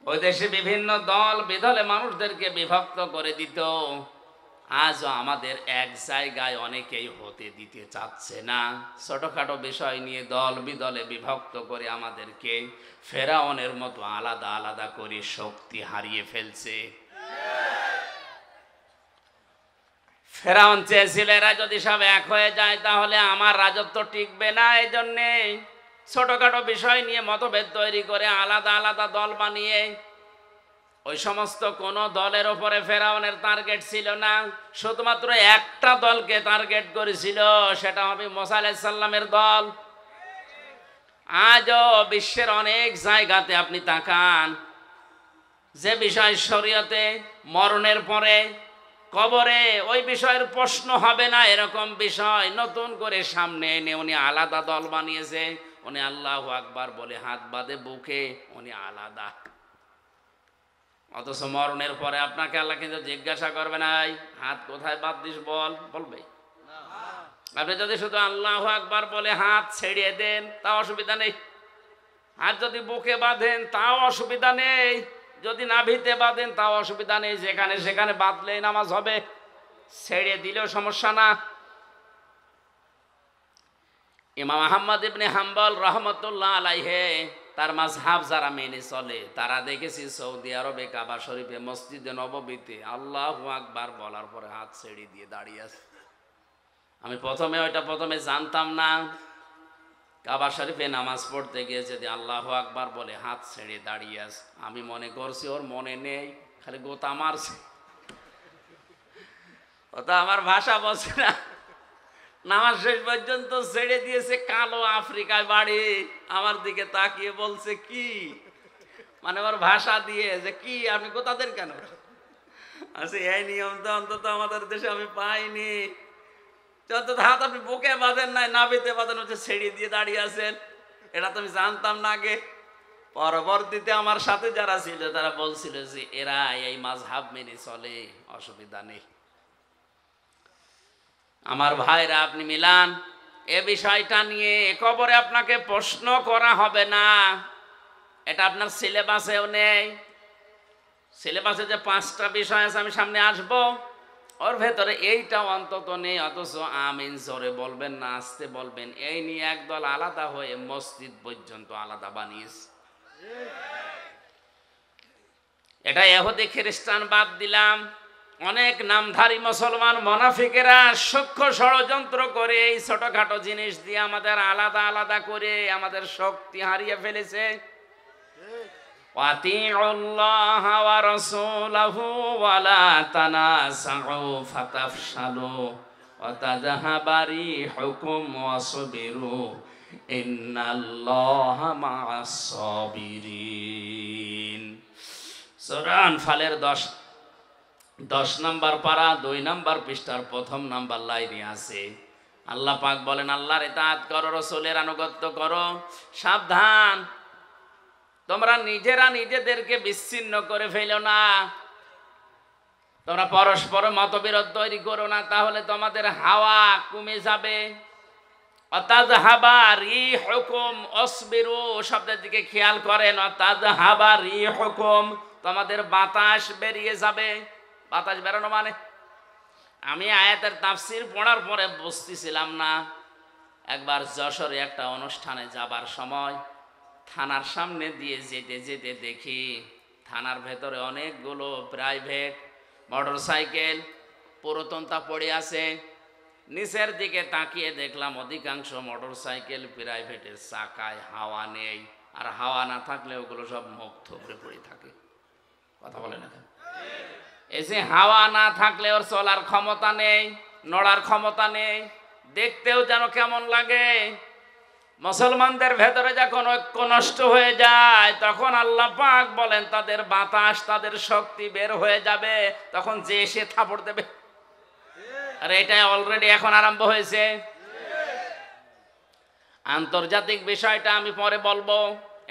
ওই দেশে বিভিন্ন দল বিদলে মানুষদেরকে বিভক্ত করে দিত। আজও আমাদের এক জায়গায় অনেকেই হতে দিতে চাচ্ছে না। ছোটখাটো বিষয় নিয়ে দল বিদলে বিভক্ত করে আমাদেরকে ফেরাউনের মতো আলাদা আলাদা করে শক্তি হারিয়ে ফেলছে। ফেরাউন চেয়েছিল এরা যদি সব এক হয়ে যায় তাহলে আমার রাজত্ব টিকবে না। এই জন্যে ছোটখাটো বিষয় নিয়ে মতভেদ তৈরি করে আলাদা আলাদা দল বানিয়ে, ওই সমস্ত কোন দলের ওপরে ফেরাউনের টার্গেট ছিল না, শুধুমাত্র একটা দলকে টার্গেট করেছিল, সেটা হবে মুসা আলাইহিস সালামের দল। আজও বিশ্বের অনেক জায়গাতে আপনি তাকান, যে বিষয় শরীয়তে মরণের পরে কবরে ওই বিষয়ের প্রশ্ন হবে না, এরকম বিষয় নতুন করে সামনে এনে উনি আলাদা দল বানিয়েছে। উনি আল্লাহু আকবার বলে হাত বাঁধে বুকে, উনি আলাদা। অথচ মরণের পরে আপনাকে আল্লাহ কিন্তু জিজ্ঞাসা করবে না, হাত কোথায় বাঁধছিস বল, বলবে? আপনি যদি শুধু আল্লাহু আকবার বলে হাত ছেড়িয়ে দেন তাও অসুবিধা নেই, হাত যদি বুকে বাঁধেন তাও অসুবিধা নেই, যদি নাভিতে বাঁধেন তাও অসুবিধা নেই, যেখানে সেখানে বাঁধলেই নামাজ হবে, ছেড়ে দিলেও সমস্যা না। ইমাম আহমদ ইবনে হাম্বল রহমতুল্লাহ আলাইহে তার মাযহাব যারা মেনে চলে তারা দেখেছি সৌদি আরবে কাবা শরীফে মসজিদে নববীতে আল্লাহু আকবার বলার পরে হাত ছেড়ে দিয়ে দাঁড়িয়ে আছে। আমি প্রথমে জানতাম না, কাবা শরীফে নামাজ পড়তে গিয়ে যদি আল্লাহু আকবার বলে হাত ছেড়ে দাঁড়িয়ে আছে, আমি মনে করছি ওর মনে নেই, খালি গোতা মারছে। ওটা আমার ভাষা বলছে না, নামাজ শেষ পর্যন্ত ছেড়ে দিয়েছে। কালো আফ্রিকায় বাড়ি, আমার দিকে তাকিয়ে বলছে কি, মানে ওর ভাষা দিয়ে যে কি আপনি গোতাদের কেন? আচ্ছা, এই নিয়ম তো অন্তত আমাদের দেশে আমি পাইনি। যত হাত আপনি বুকে বাঁধেন নাই, নাভিতে বাঁধেন, হচ্ছে ছেড়ে দিয়ে দাঁড়িয়ে আছেন, এটা তো আমি জানতাম না আগে। পরবর্তীতে আমার সাথে যারা ছিল তারা বলছিল যে এরা এই মাযহাব মেনে চলে, অসুবিধা নেই। আমার ভাইরা, আপনি মিলান, এ বিষয়টা নিয়ে কবরে আপনাকে প্রশ্ন করা হবে না, এটা আপনার সিলেবাসেও নেই। সিলেবাসে যে 5টা বিষয় আছে, আমি সামনে আসবো, ওর ভেতরে এইটাও অন্তত নেই। অথচ আমিন জোরে বলবেন না আস্তে বলবেন, এই নিয়ে একদল আলাদা হয়ে মসজিদ পর্যন্ত আলাদা বানিয়েছে। এটা ইহুদি খ্রিস্টান বাদ দিলাম, অনেক নামধারী মুসলমান মুনাফিকেরা সূক্ষ্ম ষড়যন্ত্র করে এই ছোটখাটো জিনিস দিয়ে আমাদের আলাদা আলাদা করে আমাদের শক্তি হারিয়ে ফেলেছে। ওয়াতিউল্লাহ ওয়া রাসূলাহু ওয়া লা তানাসাউ ফাতাফশালু ওয়া তাযহাবা রিহুকুম ওয়াসবিরু ইন্নাল্লাহা মা'আস সাবিরিন। সূরা আনফালের 10 নম্বর পারা 2 নম্বর পৃষ্ঠার 1ম নম্বর লাইনে আছে, আল্লাহ পাক বলেন, আল্লাহর ইতাআত করো, রাসূলের আনুগত্য করো, সাবধান তোমরা নিজেরা নিজেদেরকে বিচ্ছিন্ন করে ফেলো না, তোমরা পরস্পর মতবিরোধ তৈরি করো না, তাহলে তোমাদের হাওয়া কমে যাবে। অতাযহাবা রিহুকুম, অসবিরু শব্দের দিকে খেয়াল করেন, অতাযহাবা রিহুকুম, তোমাদের বাতাস বেরিয়ে যাবে। বাতাস বেরোনো মানে, আমি আয়াতের তাফসীর পড়ার পরে বুঝতেছিলাম না। একবার যশোরে একটা অনুষ্ঠানে যাবার সময় থানার সামনে দিয়ে যেতে যেতে দেখি থানার ভেতরে অনেকগুলো প্রাইভেট মোটরসাইকেল পুরাতনটা পড়ে আছে। নিচের দিকে তাকিয়ে দেখলাম অধিকাংশ মোটরসাইকেল প্রাইভেটের চাকায় হাওয়া নেই, আর হাওয়া না থাকলে ওগুলো সব মুখ থুবড়ে পড়ে থাকে। কথা বলে না? এই যে হাওয়া না থাকলে ওর চলার ক্ষমতা নেই, নড়ার ক্ষমতা নেই, দেখতেও যেন কেমন লাগে। মুসলমানদের ভেতরে যখন ঐক্য নষ্ট হয়ে যায় তখন আল্লাহ পাক বলেন তাদের বাতাস, তাদের শক্তি বের হয়ে যাবে, তখন যে এসে থাপড় দেবে। আর এটা অলরেডি এখন আরম্ভ হয়েছে। আন্তর্জাতিক বিষয়টা আমি পরে বলবো,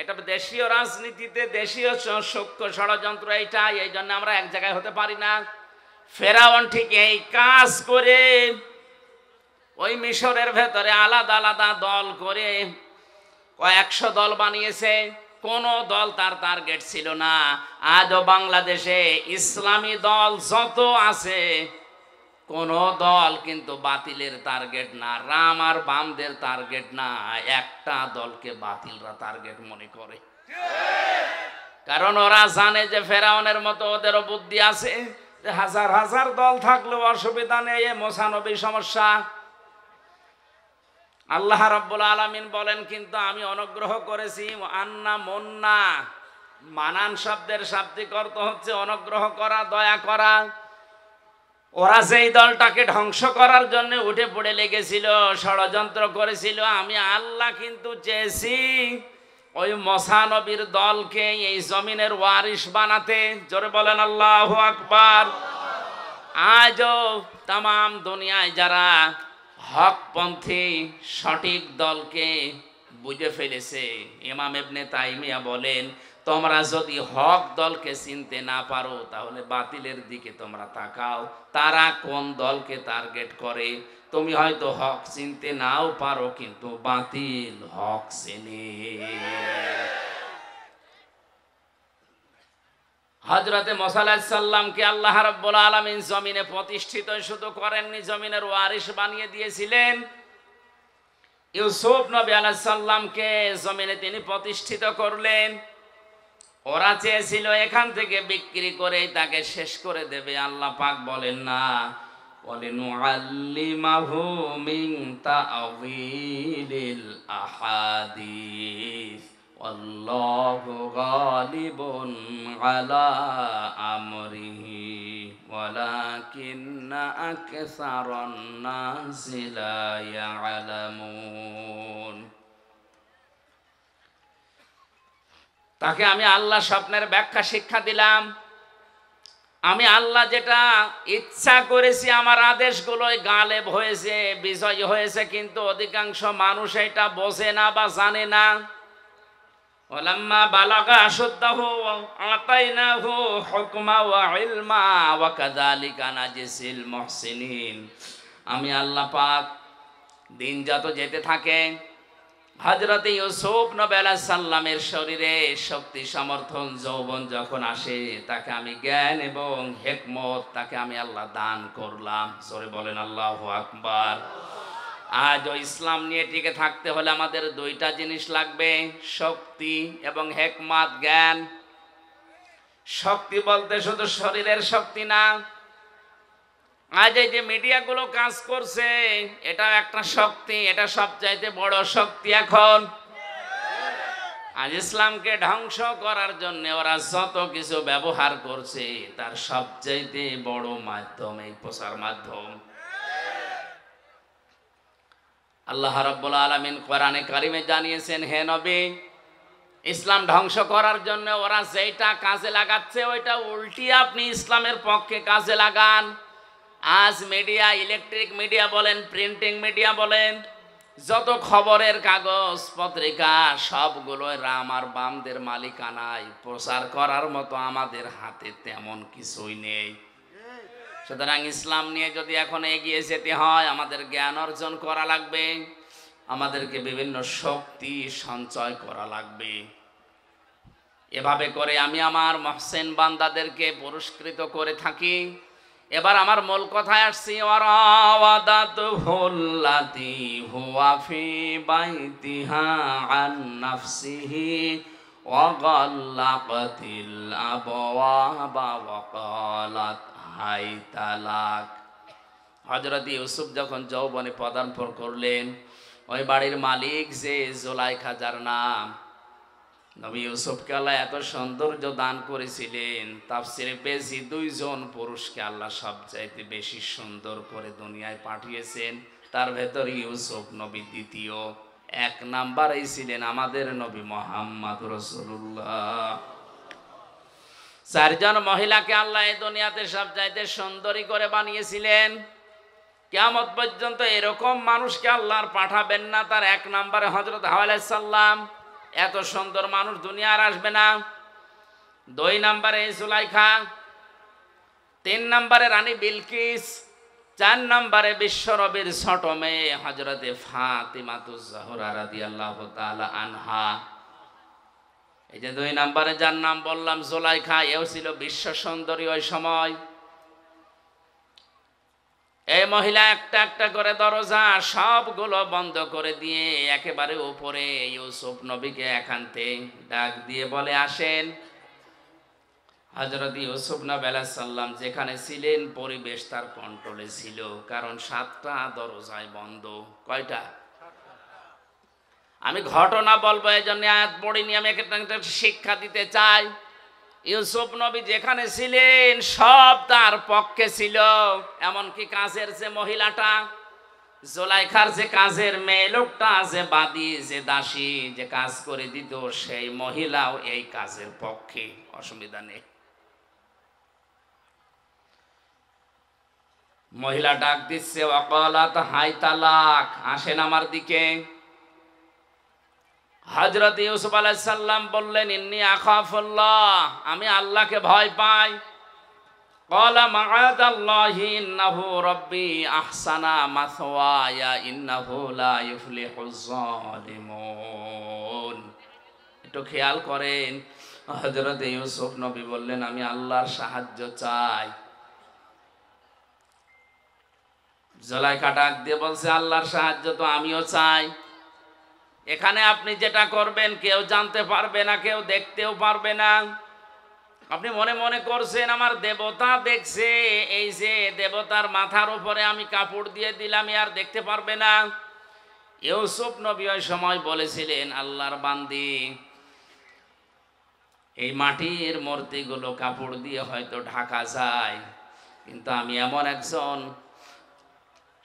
এটা দেশীয় রাজনীতিতে দেশীয় সূক্ষ্ম ষড়যন্ত্র এইটা, এই জন্য আমরা এক জায়গায় হতে পারি না। ফেরাউন ঠিক এই কাজ করে ওই মিশরের ভেতরে আলাদা আলাদা দল করে কয়েকশো দল বানিয়েছে। কোন দল তার টার্গেট ছিল না। আজও বাংলাদেশে ইসলামী দল যত আছে কোন দল কিন্তু বাতিলের টার্গেট না, রাম আর বামদের টার্গেট না। একটা দলকে বাতিলরা টার্গেট মনে করে, কারণ ওরা জানে যে ফেরাউনের মতো ওদেরও বুদ্ধি আছে, যে হাজার হাজার দল থাকলেও অসুবিধা নেই, এ মোসানবী সমস্যা। আল্লাহ রাব্বুল আলামিন বলেন কিন্তু আমি অনুগ্রহ করেছি। আন্না মন্না, মানান শব্দের শাব্দিক অর্থ হচ্ছে অনুগ্রহ করা, দয়া করা। ওরা যেই দলটাকে ধ্বংস করার জন্য উঠে পড়ে লেগেছিল, ষড়যন্ত্র করেছিল, আমি আল্লাহ কিন্তু চেয়েছি ওই মূসা নবীর দলকে এই জমিনের ওয়ারিশ বানাতে। জোরে বলেন আল্লাহু আকবার। আজও তামাম দুনিয়ায় যারা হকপন্থী সঠিক দলকে বুঝে ফেলেছে, ইমাম ইবনে তাইমিয়া বলেন তোমরা যদি হক দলকে চিনতে না পারো তাহলে বাতিলের দিকে তোমরা তাকাও, তারা কোন দলকে টার্গেট করে। তুমি হয়তো হক চিনতে নাও পারো, কিন্তু বাতিল হক চেনে। হযরতে মুসা আলাইহিস সালামকে আল্লাহ রাব্বুল আলামিন জমিনে প্রতিষ্ঠিত শুধু করেননি, জমিনের ওয়ারিশ বানিয়ে দিয়েছিলেন। ইউসুফ নবী আলাইহিস সালামকে জমিনে তিনি প্রতিষ্ঠিত করলেন। ওরা চেয়েছিল এখান থেকে বিক্রি করে তাকে শেষ করে দেবে। আল্লাহ পাক বলেন না, ওয়ালিনুআল্লিমাহু মিন তা'ওয়িলিল আহাদিস আল্লাহু গালিবুন আলা আমরিহি ওয়ালাকিন্না আকসারান নাসি লা ইয়ালামুন। তাকে আমি আল্লাহ স্বপ্নের ব্যাখ্যা শিক্ষা দিলাম। আমি আল্লাহ যেটা ইচ্ছা করেছি আমার আদেশগুলোই গালেব হয়েছে, বিজয় হয়েছে, কিন্তু অধিকাংশ মানুষ এটা বোঝে না বা জানে না। ওয়ালাম্মা বালাগা আশুদ্দাহু আতাইনাহু হুকমা ওয়া ইলমা ওয়া কাযালিকা নাজিসিল মুহসিনিন। আমি আল্লাহ পাক দিন যত যেতে থাকে হযরত ইউসুফ নবী আলাইহিস সালামের শরীরে শক্তি সমর্থন যৌবন যখন আসে তাকে আমি জ্ঞান এবং হিকমত তাকে আমি আল্লাহ দান করলাম। জোরে বলেন আল্লাহু আকবার। আজ ইসলাম নিয়ে টিকে থাকতে হলে আমাদের দুইটা জিনিস লাগবে, শক্তি এবং হিকমত, জ্ঞান। শক্তি বলতে শুধু শরীরের শক্তি না, আজ এই যে মিডিয়াগুলো কাজ করছে এটা একটা শক্তি, এটা সবচাইতে বড় শক্তি। এখন আজ ইসলামকে ধ্বংস করার জন্য ওরা যত কিছু ব্যবহার করছে তার সবচাইতে বড় মাধ্যম এই প্রচার মাধ্যম। আল্লাহ রাব্বুল আলামিন কোরআনে কারিমে জানিয়েছেন, হে নবী, ইসলাম ধ্বংস করার জন্য ওরা যেটা কাজে লাগাচ্ছে ওইটা উল্টি আপনি ইসলামের পক্ষে কাজে লাগান। আজ মিডিয়া, ইলেকট্রিক মিডিয়া বলেন, প্রিন্টিং মিডিয়া বলেন, যত খবরের কাগজ পত্রিকা সবগুলো রাম আর বামদের মালিকানায়। প্রচার করার মতো আমাদের হাতে তেমন কিছুই নেই। সুতরাং ইসলাম নিয়ে যদি এখন এগিয়ে যেতে হয় আমাদের জ্ঞান অর্জন করা লাগবে, আমাদেরকে বিভিন্ন শক্তি সঞ্চয় করা লাগবে। এভাবে করে আমি আমার মহসেন বান্দাদেরকে পুরস্কৃত করে থাকি। এবার আমার মূল কথায় আসছি। ওয়ারাওয়াদাতুহুল্লাতী হুয়া ফি বাইতিহা আন নাফসিহি ওয়া গাল্লাকাতিল আবওয়াবা ওয়া ক্বালাত হাইতা লাক। হযরত ইউসুফ যখন যৌবনে পদার্পণ করলেন, ওই বাড়ির মালিক যে জুলাইখা, যার নাম, নবী ইউসুফকে আল্লাহ এত সৌন্দর্য দান করেছিলেন, তাফসিরে পেয়েছি দুইজন পুরুষকে আল্লাহ সবচাইতে বেশি সুন্দর করে দুনিয়ায় পাঠিয়েছেন। তার ভেতর ইউসুফ নবী দ্বিতীয়, এক নাম্বারেই ছিলেন আমাদের নবী মুহাম্মদ রাসূলুল্লাহ। চারজন মহিলাকে আল্লাহ এই দুনিয়াতে সবচাইতে সুন্দরী করে বানিয়েছিলেন। কিয়ামত পর্যন্ত এরকম মানুষকে আল্লাহ আর পাঠাবেন না। তার এক নাম্বারে হযরত হাওয়া আলাইহিস সালাম, এত সুন্দর মানুষ দুনিয়া আর আসবে না। দুই নাম্বারে জুলাইখা, তিন নাম্বারে রানী বিলকিস, চার নাম্বারে বিশ্বনবীর ছোট মেয়ে হযরতে ফাতিমাতুজ জাহরা রাদিয়াল্লাহু তাআলা আনহা। এই যে দুই নাম্বারে যার নাম বললাম জুলাইখা, এও ছিল বিশ্ব সুন্দরী ওই সময়। এই মহিলা একটা একটা করে দরজা সবগুলো বন্ধ করে দিয়ে একেবারে উপরে ইউসুফ নবীকে একান্তে ডাক দিয়ে বলে, আসেন। হযরত ইউসুফ নবী আলাইহিস সালাম যেখানে ছিলেন পরিবেশ তার কন্ট্রোলে ছিল, কারণ 7টা দরজায় বন্ধ। কয়টা? আমি ঘটনা বলবো, এই জন্য আয়াত পড়িনি, আমি একটা শিক্ষা দিতে চাই। ইউসুফ নবী যেখানে ছিলেন সব তার পক্ষে ছিল, এমনকি কাজের যে মহিলাটা, জুলাইখার যে কাজের মেয়ে লোকটা, যে বাদী, যে দাসী, যে কাজ করে দিত, সেই মহিলাও এই কাজের পক্ষে, অসুবিধা নেই। মহিলা ডাক দিচ্ছে, ওয়াকালাত হাইতা লাক, আসেন আমার দিকে। হযরত ইউসুফ আলাইহিস সালাম বললেন, ইন্নী আখাফুল্লাহ, আমি আল্লাহকে ভয় পাই। ক্বালা মাআদাল্লাহি ইন্নাহু রাব্বি আহসানা মাসওয়ায়া ইন্নাহু লা ইফলিহুজ জালিমুন। একটু খেয়াল করেন, হযরত ইউসুফ নবী বললেন, আমি আল্লাহর সাহায্য চাই। জুলাইখা ডাক দিয়ে বলছে, আল্লাহর সাহায্য তো আমিও চাই। এখানে আপনি যেটা করবেন কেউ জানতে পারবে না, কেউ দেখতেও পারবে না। আপনি মনে মনে করছেন আমার দেবতা দেখছে, এই যে দেবতার মাথার উপরে আমি কাপড় দিয়ে দিলাম, আর দেখতে পারবে না। ইউসুফ নবী ওই সময় বলেছিলেন, আল্লাহর বান্দি, এই মাটির মূর্তিগুলো কাপড় দিয়ে হয়তো ঢাকা যায়, কিন্তু আমি এমন একজন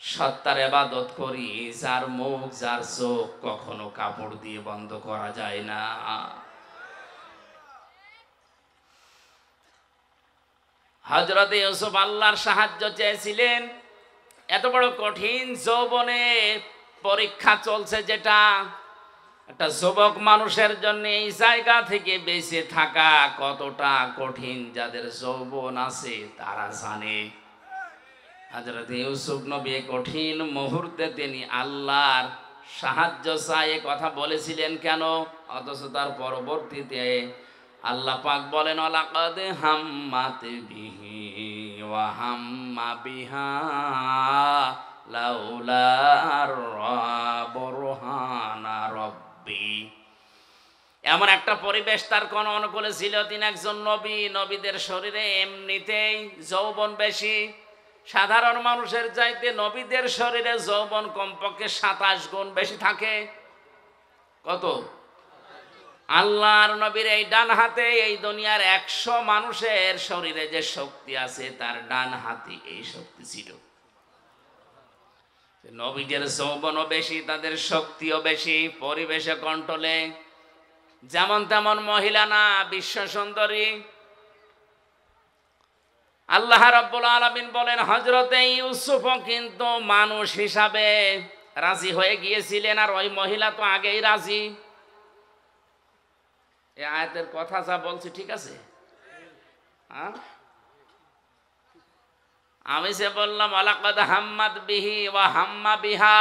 সত্তার ইবাদত করি যার মুখ, যার চোখ কখনো কাপড় দিয়ে বন্ধ করা যায় না। হযরত ইউসুফ আল্লাহর সাহায্য চেয়েছিলেন। এত বড় কঠিন যৌবনে পরীক্ষা চলছে, যেটা একটা যুবক মানুষের জন্য এই জায়গা থেকে বেঁচে থাকা কতটা কঠিন, যাদের যৌবন আছে তারা জানে। হযরত ইউসুফ নবী কঠিন মুহূর্তে তিনি আল্লাহর সাহায্য চাই কথা বলেছিলেন কেন? অথচ তার পরবর্তীতে আল্লাহ পাক বলেন, লাকাদ হাম্মাত বিহি ওয়া হাম্মা বিহা লাউলা বুরহানা রাব্বি। এমন একটা পরিবেশ তার কোন অনুকূলে ছিল। তিনি একজন নবী, নবীদের শরীরে এমনিতেই যৌবন বেশি। সাধারণ মানুষের চাইতে নবীদের শরীরে যৌবন কমপক্ষে 27 গুণ বেশি থাকে। কত? আল্লাহর নবীর এই ডান হাতে এই দুনিয়ার 100 মানুষের শরীরে যে শক্তি আছে, তার ডান হাতে এই শক্তি ছিল। নবীদের যৌবনও বেশি, তাদের শক্তিও বেশি, পরিবেশে কন্ট্রোলে। যেমন তেমন মহিলা না, বিশ্ব সুন্দরী। আল্লাহ রাব্বুল আলামিন বলেন, হযরতে ইউসুফও কিন্তু মানুষ হিসাবে রাজি হয়ে গিয়েছিলেন, আর ওই মহিলা তো আগেই রাজি। এই আয়াতের কথা যা বলছি ঠিক আছে? আমি যে বললাম লাকাদ হাম্মাত বিহি ওয়া হাম্মা বিহা,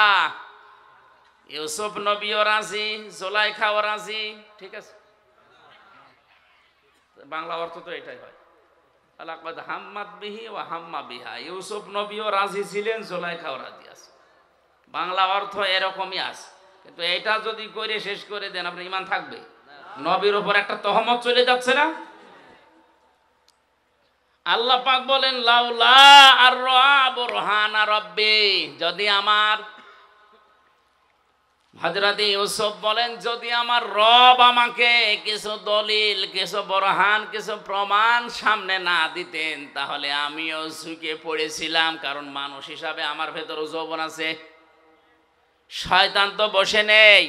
ইউসুফ নবীও রাজি, জুলাইখাও রাজি, ঠিক আছে? বাংলা অর্থ তো এটাই হয়। লাকাদ হাম্মাত বিহি ওয়া হাম্মা বিহা, ইউসুফ নবীও রাজি ছিলেন, জুলাইখাও রাজি আছে। বাংলা অর্থ এরকমই আছে, কিন্তু এটা যদি করে শেষ করে দেন আপনার ঈমান থাকবে? নবীর উপর একটা তহমত চলে যাচ্ছে না? আল্লাহ পাক বলেন লাউলা আর-রা বুরহানা রাব্বি, যদি আমার হযরত ইউসুফ বলেন যদি আমার রব আমাকে কিছু দলিল, কিছু বুরহান, কিছু প্রমাণ সামনে না দিতেন তাহলে আমিও ঝুঁকে পড়েছিলাম। কারণ মানুষ হিসাবে আমার ভেতরও যৌবন আছে, শয়তান তো বসে নেই।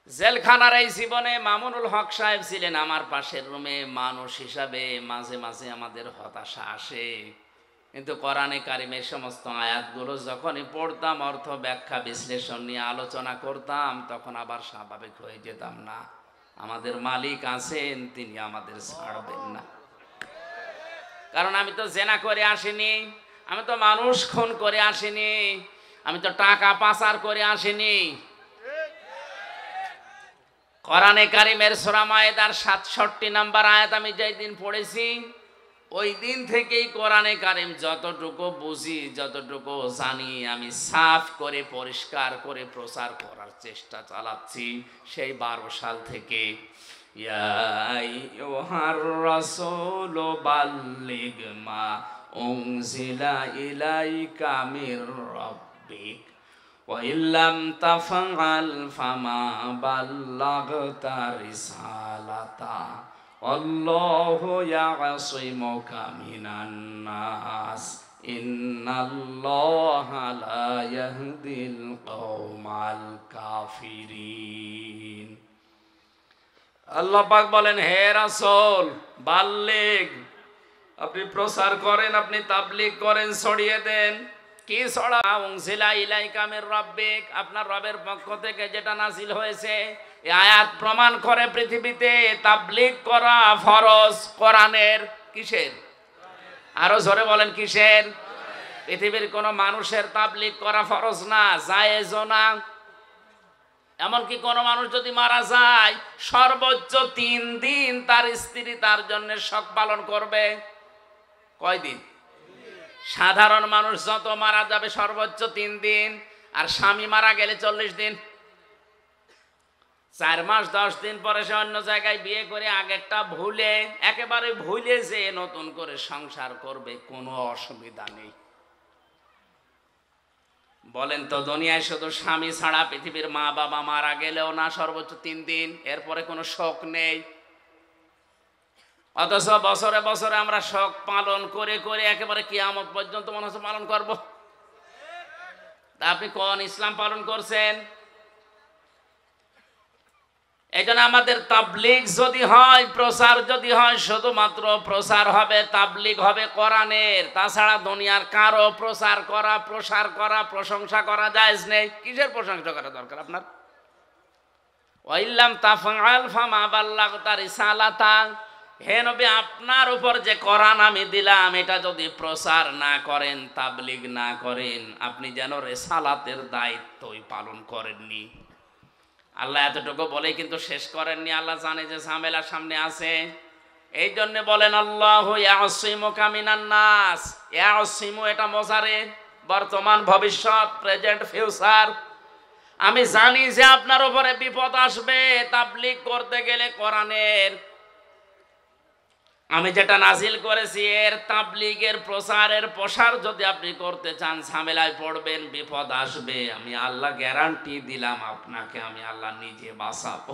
জেলখানার এই জীবনে মামুনুল হক সাহেব ছিলেন আমার পাশের রুমে, মানুষ হিসাবে মাঝে মাঝে আমাদের হতাশা আসে, কিন্তু কোরআনে কারিমের সমস্ত আয়াতগুলো যখনই পড়তাম, অর্থ ব্যাখ্যা বিশ্লেষণ নিয়ে আলোচনা করতাম, তখন আবার স্বাভাবিক হয়ে যেতাম না। আমাদের মালিক আছেন, তিনি আমাদের ছাড়বেন না। কারণ আমি তো জেনা করে আসিনি, আমি তো মানুষ খুন করে আসিনি, আমি তো টাকা পাচার করে আসিনি। কোরআনে কারিমের সূরা মায়েদার ৬৭ নম্বর আয়াত আমি যেই দিন পড়েছি, ওই দিন থেকেই কোরআনে কারিম যতটুকু বুঝি, যতটুকু জানি, আমি সাফ করে পরিষ্কার করে প্রচার করার চেষ্টা চালাচ্ছি সেই ১২ সাল থেকে। ইয়া আইয়ুহার রাসূলু বাল্লিগ মা উনজিলা ইলাইকা মির রাব্বিক ওয়া ইল্লাম তাফআল ফামা বাল্লাগতা রিসালাতা আল্লাহু ইয়াসিমুকা মিনান নাস ইন্নাল্লাহা লা ইয়াহদিল কওমাল কাফিরিন। আল্লাহ পাক বলেন, হে রাসূল বাল্লিগ, আপনি প্রচার করেন, আপনি তাবলীগ করেন, ছড়িয়ে দেন। কি ছড়া? উনজিলা ইলাইকা মির রাব্বিক, আপনার রবের পক্ষ থেকে যেটা নাজিল হয়েছে। এই আয়াত প্রমাণ করে পৃথিবীতে তাবলীগ করা ফরজ কোরআনের। কিসের? আরো জোরে বলেন কিসের? পৃথিবীর কোনো মানুষের তাবলীগ করা ফরজ না, জায়েজও না। এমনকি কোনো মানুষ যদি মারা যায়, সর্বোচ্চ ৩ দিন তার স্ত্রী তার জন্য শোক পালন করবে। কয় দিন? সাধারণ মানুষ যত মারা যাবে সর্বোচ্চ ৩ দিন, আর স্বামী মারা গেলে ৪০ দিন। ৪ মাস ১০ দিন পরে সে অন্য জায়গায় বিয়ে করে আগেরটা ভুলে, একেবারে ভুলে যে নতুন করে সংসার করবে, কোনো অসুবিধা নেই। বলেন তো, দুনিয়ায় শুধু স্বামী ছাড়া পৃথিবীর মা বাবা মারা গেলেও না সর্বোচ্চ ৩ দিন, এরপরে কোনো শোক নেই। অথচ বছরে বছরে আমরা শোক পালন করে করে একেবারে কিয়ামত পর্যন্ত মনে হচ্ছে পালন করব। তা আপনি কোন ইসলাম পালন করছেন? এই জন্য আমাদের তাবলীগ যদি হয়, প্রচার যদি হয়, শুধুমাত্র প্রচার হবে, তাবলীগ হবে কোরআনের। তাছাড়া দুনিয়ার কারো প্রচার করা, প্রসার করা, প্রশংসা করা জায়েজ নেই। কিসের প্রশংসা করা দরকার আপনার? ওয়া ইল্লাম তাফআল ফামা বাল্লাগতা রিসালাতা, হে নবী, আপনার উপর যে কোরআন আমি দিলাম, এটা যদি প্রচার না করেন, তাবলীগ না করেন, আপনি যেন রিসালাতের দায়িত্বই পালন করেননি। আল্লাহ এতটুকু বলেই কিন্তু শেষ করেননি। আল্লাহ জানে যে ঝামেলা সামনে আছে, এই জন্য বলেন আল্লাহু ইয়াসিমুকা মিনান নাস। ইয়াসিমু এটা মোজারে, বর্তমান, ভবিষ্যৎ, প্রেজেন্ট, ফিউচার। আমি জানি যে আপনার উপরে বিপদ আসবে তাবলীগ করতে গেলে কোরআনের। আমি যেটা নাজিল করেছি এর তাবলীগের প্রচারের প্রসার যদি আপনি করতে চান, ঝামেলায় পড়বেন, বিপদ আসবে। আমি আল্লাহ গ্যারান্টি দিলাম আপনাকে, আমি আল্লাহ নিজে বাঁচাবো।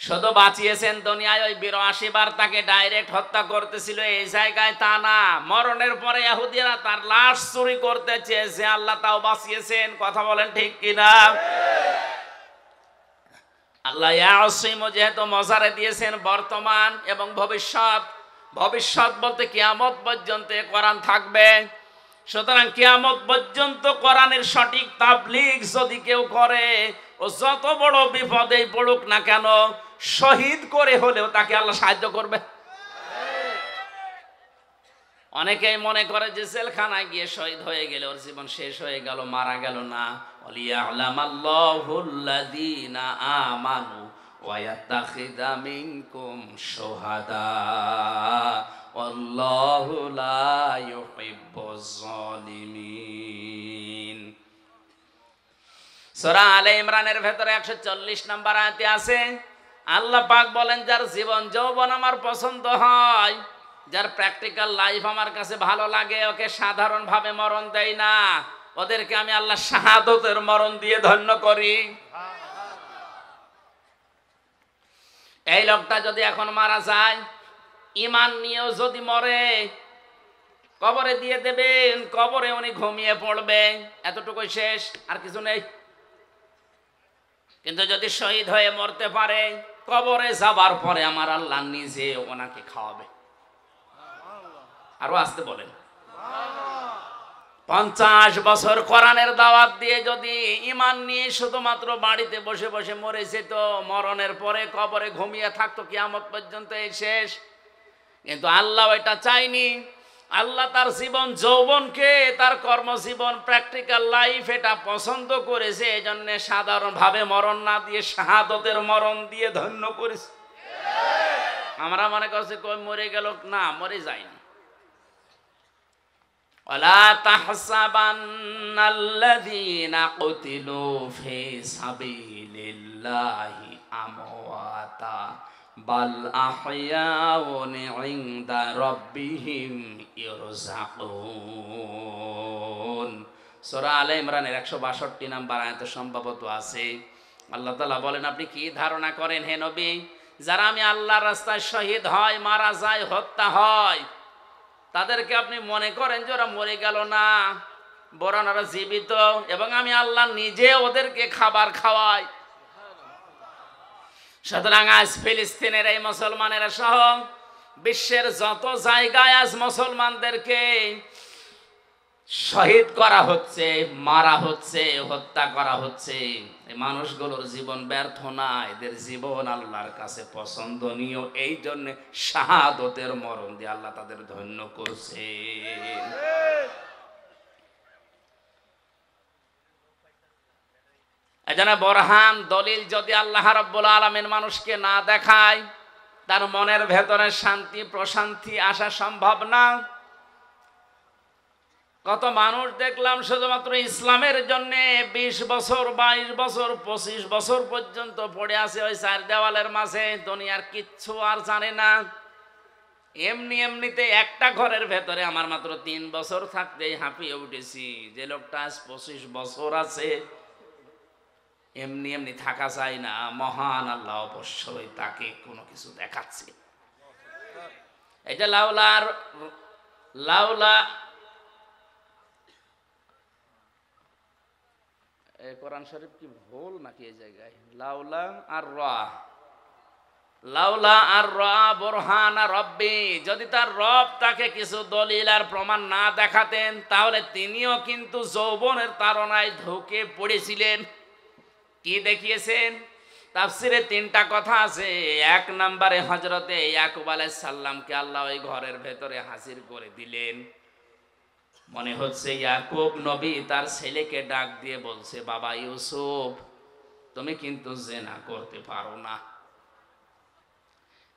শুধু বাঁচিয়েছেন দুনিয়ায়, ওই ৮২ বার তাকে ডাইরেক্ট হত্যা করতেছিল, এই জায়গায় তা না। মরণের পরে ইহুদিরা তার লাশ চুরি করতে চেয়েছে, আল্লাহ তাও বাঁচিয়েছেন। কথা বলেন ঠিক কিনা? আল্লাহ ইয়াসিমু যেহেতু মজারে দিয়েছেন বর্তমান এবং ভবিষ্যৎ, ভবিষ্যৎ বলতে কিয়ামত পর্যন্ত কোরআন থাকবে। সুতরাং কিয়ামত পর্যন্ত কোরআনের সঠিক তাবলীগ যদি কেউ করে, ও যত বড় বিপদেই পড়ুক না কেন, শহীদ করে হলেও তাকে আল্লাহ সাহায্য করবে। অনেকেই মনে করে যে জেলখানায় গিয়ে শহীদ হয়ে গেলে ওর জীবন শেষ হয়ে গেল, মারা গেল না। ওয়ালিয়ালামাল্লাহুল্লাযীনা আমানু ওয়া ইয়াত্তাখিযা মিনকুম শুহাদা ওয়াল্লাহু লা ইউহিব্বুজ জালিমিন। সূরা আলে ইমরানের ভেতরে 140 নম্বর আয়াতে আছে, আল্লাহ পাক বলেন, যার জীবন যৌবন আমার পছন্দ হয়, যার প্র্যাকটিক্যাল লাইফ আমার কাছে ভালো লাগে, ওকে সাধারণভাবে মরণ দেয় না, ওদেরকে আমি আল্লাহ শাহাদতের মরণ দিয়ে ধন্য করি। এই লোকটা যদি এখন মারা যায়, ঈমান নিয়েও যদি মরে, কবরে দিয়ে দেবেন, কবরে উনি ঘুমিয়ে পড়বে, এতটুকুই শেষ, আর কিছু নেই। কিন্তু যদি শহীদ হয়ে মরতে পারে, কবরে যাবার পরে আমার আল্লাহ নিজে ওনাকে খাওয়াবে। আরো আসতে বলেন। 50 বছর কোরআনের দাওয়াত দিয়ে যদি ঈমান নিয়ে শুধুমাত্র বাড়িতে বসে বসে মরেছে, তো মরণের পরে কবরে ঘুমিয়ে থাকতো কিয়ামত পর্যন্ত, এই শেষ। কিন্তু আল্লাহ এটা চাইনি। আল্লাহ তার জীবন যৌবনকে, তার কর্মজীবন, প্র্যাকটিক্যাল লাইফ এটা পছন্দ করেছে, এই জন্য সাধারণভাবে মরণ না দিয়ে শাহাদতের মরণ দিয়ে ধন্য করেছে। আমরা মনে করছি কই মরে গেল, না, মরে যায়নি। ওয়ালা তাহসাবান্নাল্লাযীনা কুতিলু ফি সাবিলিল্লাহি আমওয়াতা বাল আহইয়াউন ইনদা রাব্বিহিম ইরযাকুন। সূরা আলে ইমরানের 162 নম্বর আয়াতে সম্ভবত আছে। আল্লাহ তাআলা বলেন, আপনি কি ধারণা করেন হে নবী, যারা আমি আল্লাহর রাস্তায় শহীদ হয়, মারা যায়, হত্যা হয়, তাদেরকে আপনি মনে করেন যে ওরা মরে গেল না, বরং ওরা জীবিত, এবং আমি আল্লাহ নিজে ওদেরকে খাবার খাওয়াই। সুতরাং আজ ফিলিস্তিনের এই মুসলমানেরা সহ বিশ্বের যত জায়গায় আজ মুসলমানদেরকে শহীদ করা হচ্ছে, মারা হচ্ছে, হত্যা করা হচ্ছে, এই মানুষগুলোর জীবন ব্যর্থ না, এদের জীবন আল্লাহর কাছে পছন্দনীয়, এই জন্য শাহাদতের মরণ দিয়ে আল্লাহ তাদের ধন্য করছে। এজন্য বরহান, দলিল যদি আল্লাহ রাব্বুল আলামিন মানুষকে না দেখায়, তার মনের ভেতরে শান্তি প্রশান্তি আসা সম্ভব না। কত মানুষ দেখলাম শুধুমাত্র ইসলামের জন্য 20 বছর, 22 বছর, 25 বছর পর্যন্ত পড়ে আছে ওই চার দেওয়ালের মাঝে, দুনিয়ার কিচ্ছু আর জানে না। এমনিতে একটা ঘরের ভেতরে আমার মাত্র 3 বছর থাকতেই হাঁপিয়ে উঠেছি। যে লোকটা আজ 25 বছর আছে, এমনি থাকা যায় না, মহান আল্লাহ অবশ্যই তাকে কোনো কিছু দেখাচ্ছে। এটা লাউলা কোরআন শরীফ কি ভুল নাকি এই জায়গায়? লাউলা আর রা বুরহানা রব্বি, যদি তার রব তাকে কিছু দলিল আর প্রমাণ না দেখাতেন, তাহলে তিনিও কিন্তু যৌবনের তাড়নায় ঢুকে পড়েছিলেন। কি দেখিয়েছেন? তাফসিরে 3টা কথা আছে। 1 নম্বরে হযরতে ইয়াকুব আলাইহিস সালামকে আল্লাহ ওই ঘরের ভেতরে হাজির করে দিলেন। মনে হচ্ছে ইয়াকুব নবী তার ছেলেকে ডাক দিয়ে বলছে, বাবা ইউসুফ, তুমি কিন্তু জিনা করতে পারো না।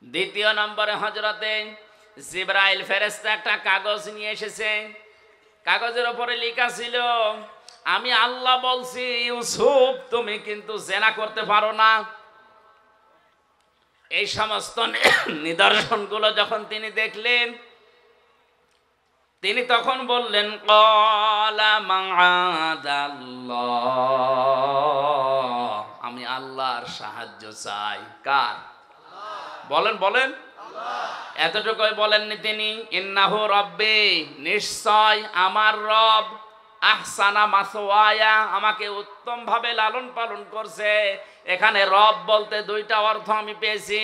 2 নম্বরে হযরতে জিবরাইল ফেরেশতা একটা কাগজ নিয়ে এসেছে। কাগজের উপরে লেখা ছিল, আমি আল্লাহ বলছি ইউসুফ তুমি কিন্তু জিনা করতে পারো না। এই সমস্ত নিদর্শনগুলো যখন তিনি দেখলেন, তিনি তখন বললেন, ক্বালা মাআযাল্লাহ, আমি আল্লাহর সাহায্য চাই। কার? বলেন এতটুকুই বলেননি তিনি, ইন্নাহু রাব্বি, নিশ্চয় আমার রব, আহসানা মাসওয়ায়া, আমাকে উত্তম ভাবে লালন পালন করছে। এখানে রব বলতে 2টা অর্থ আমি পেয়েছি।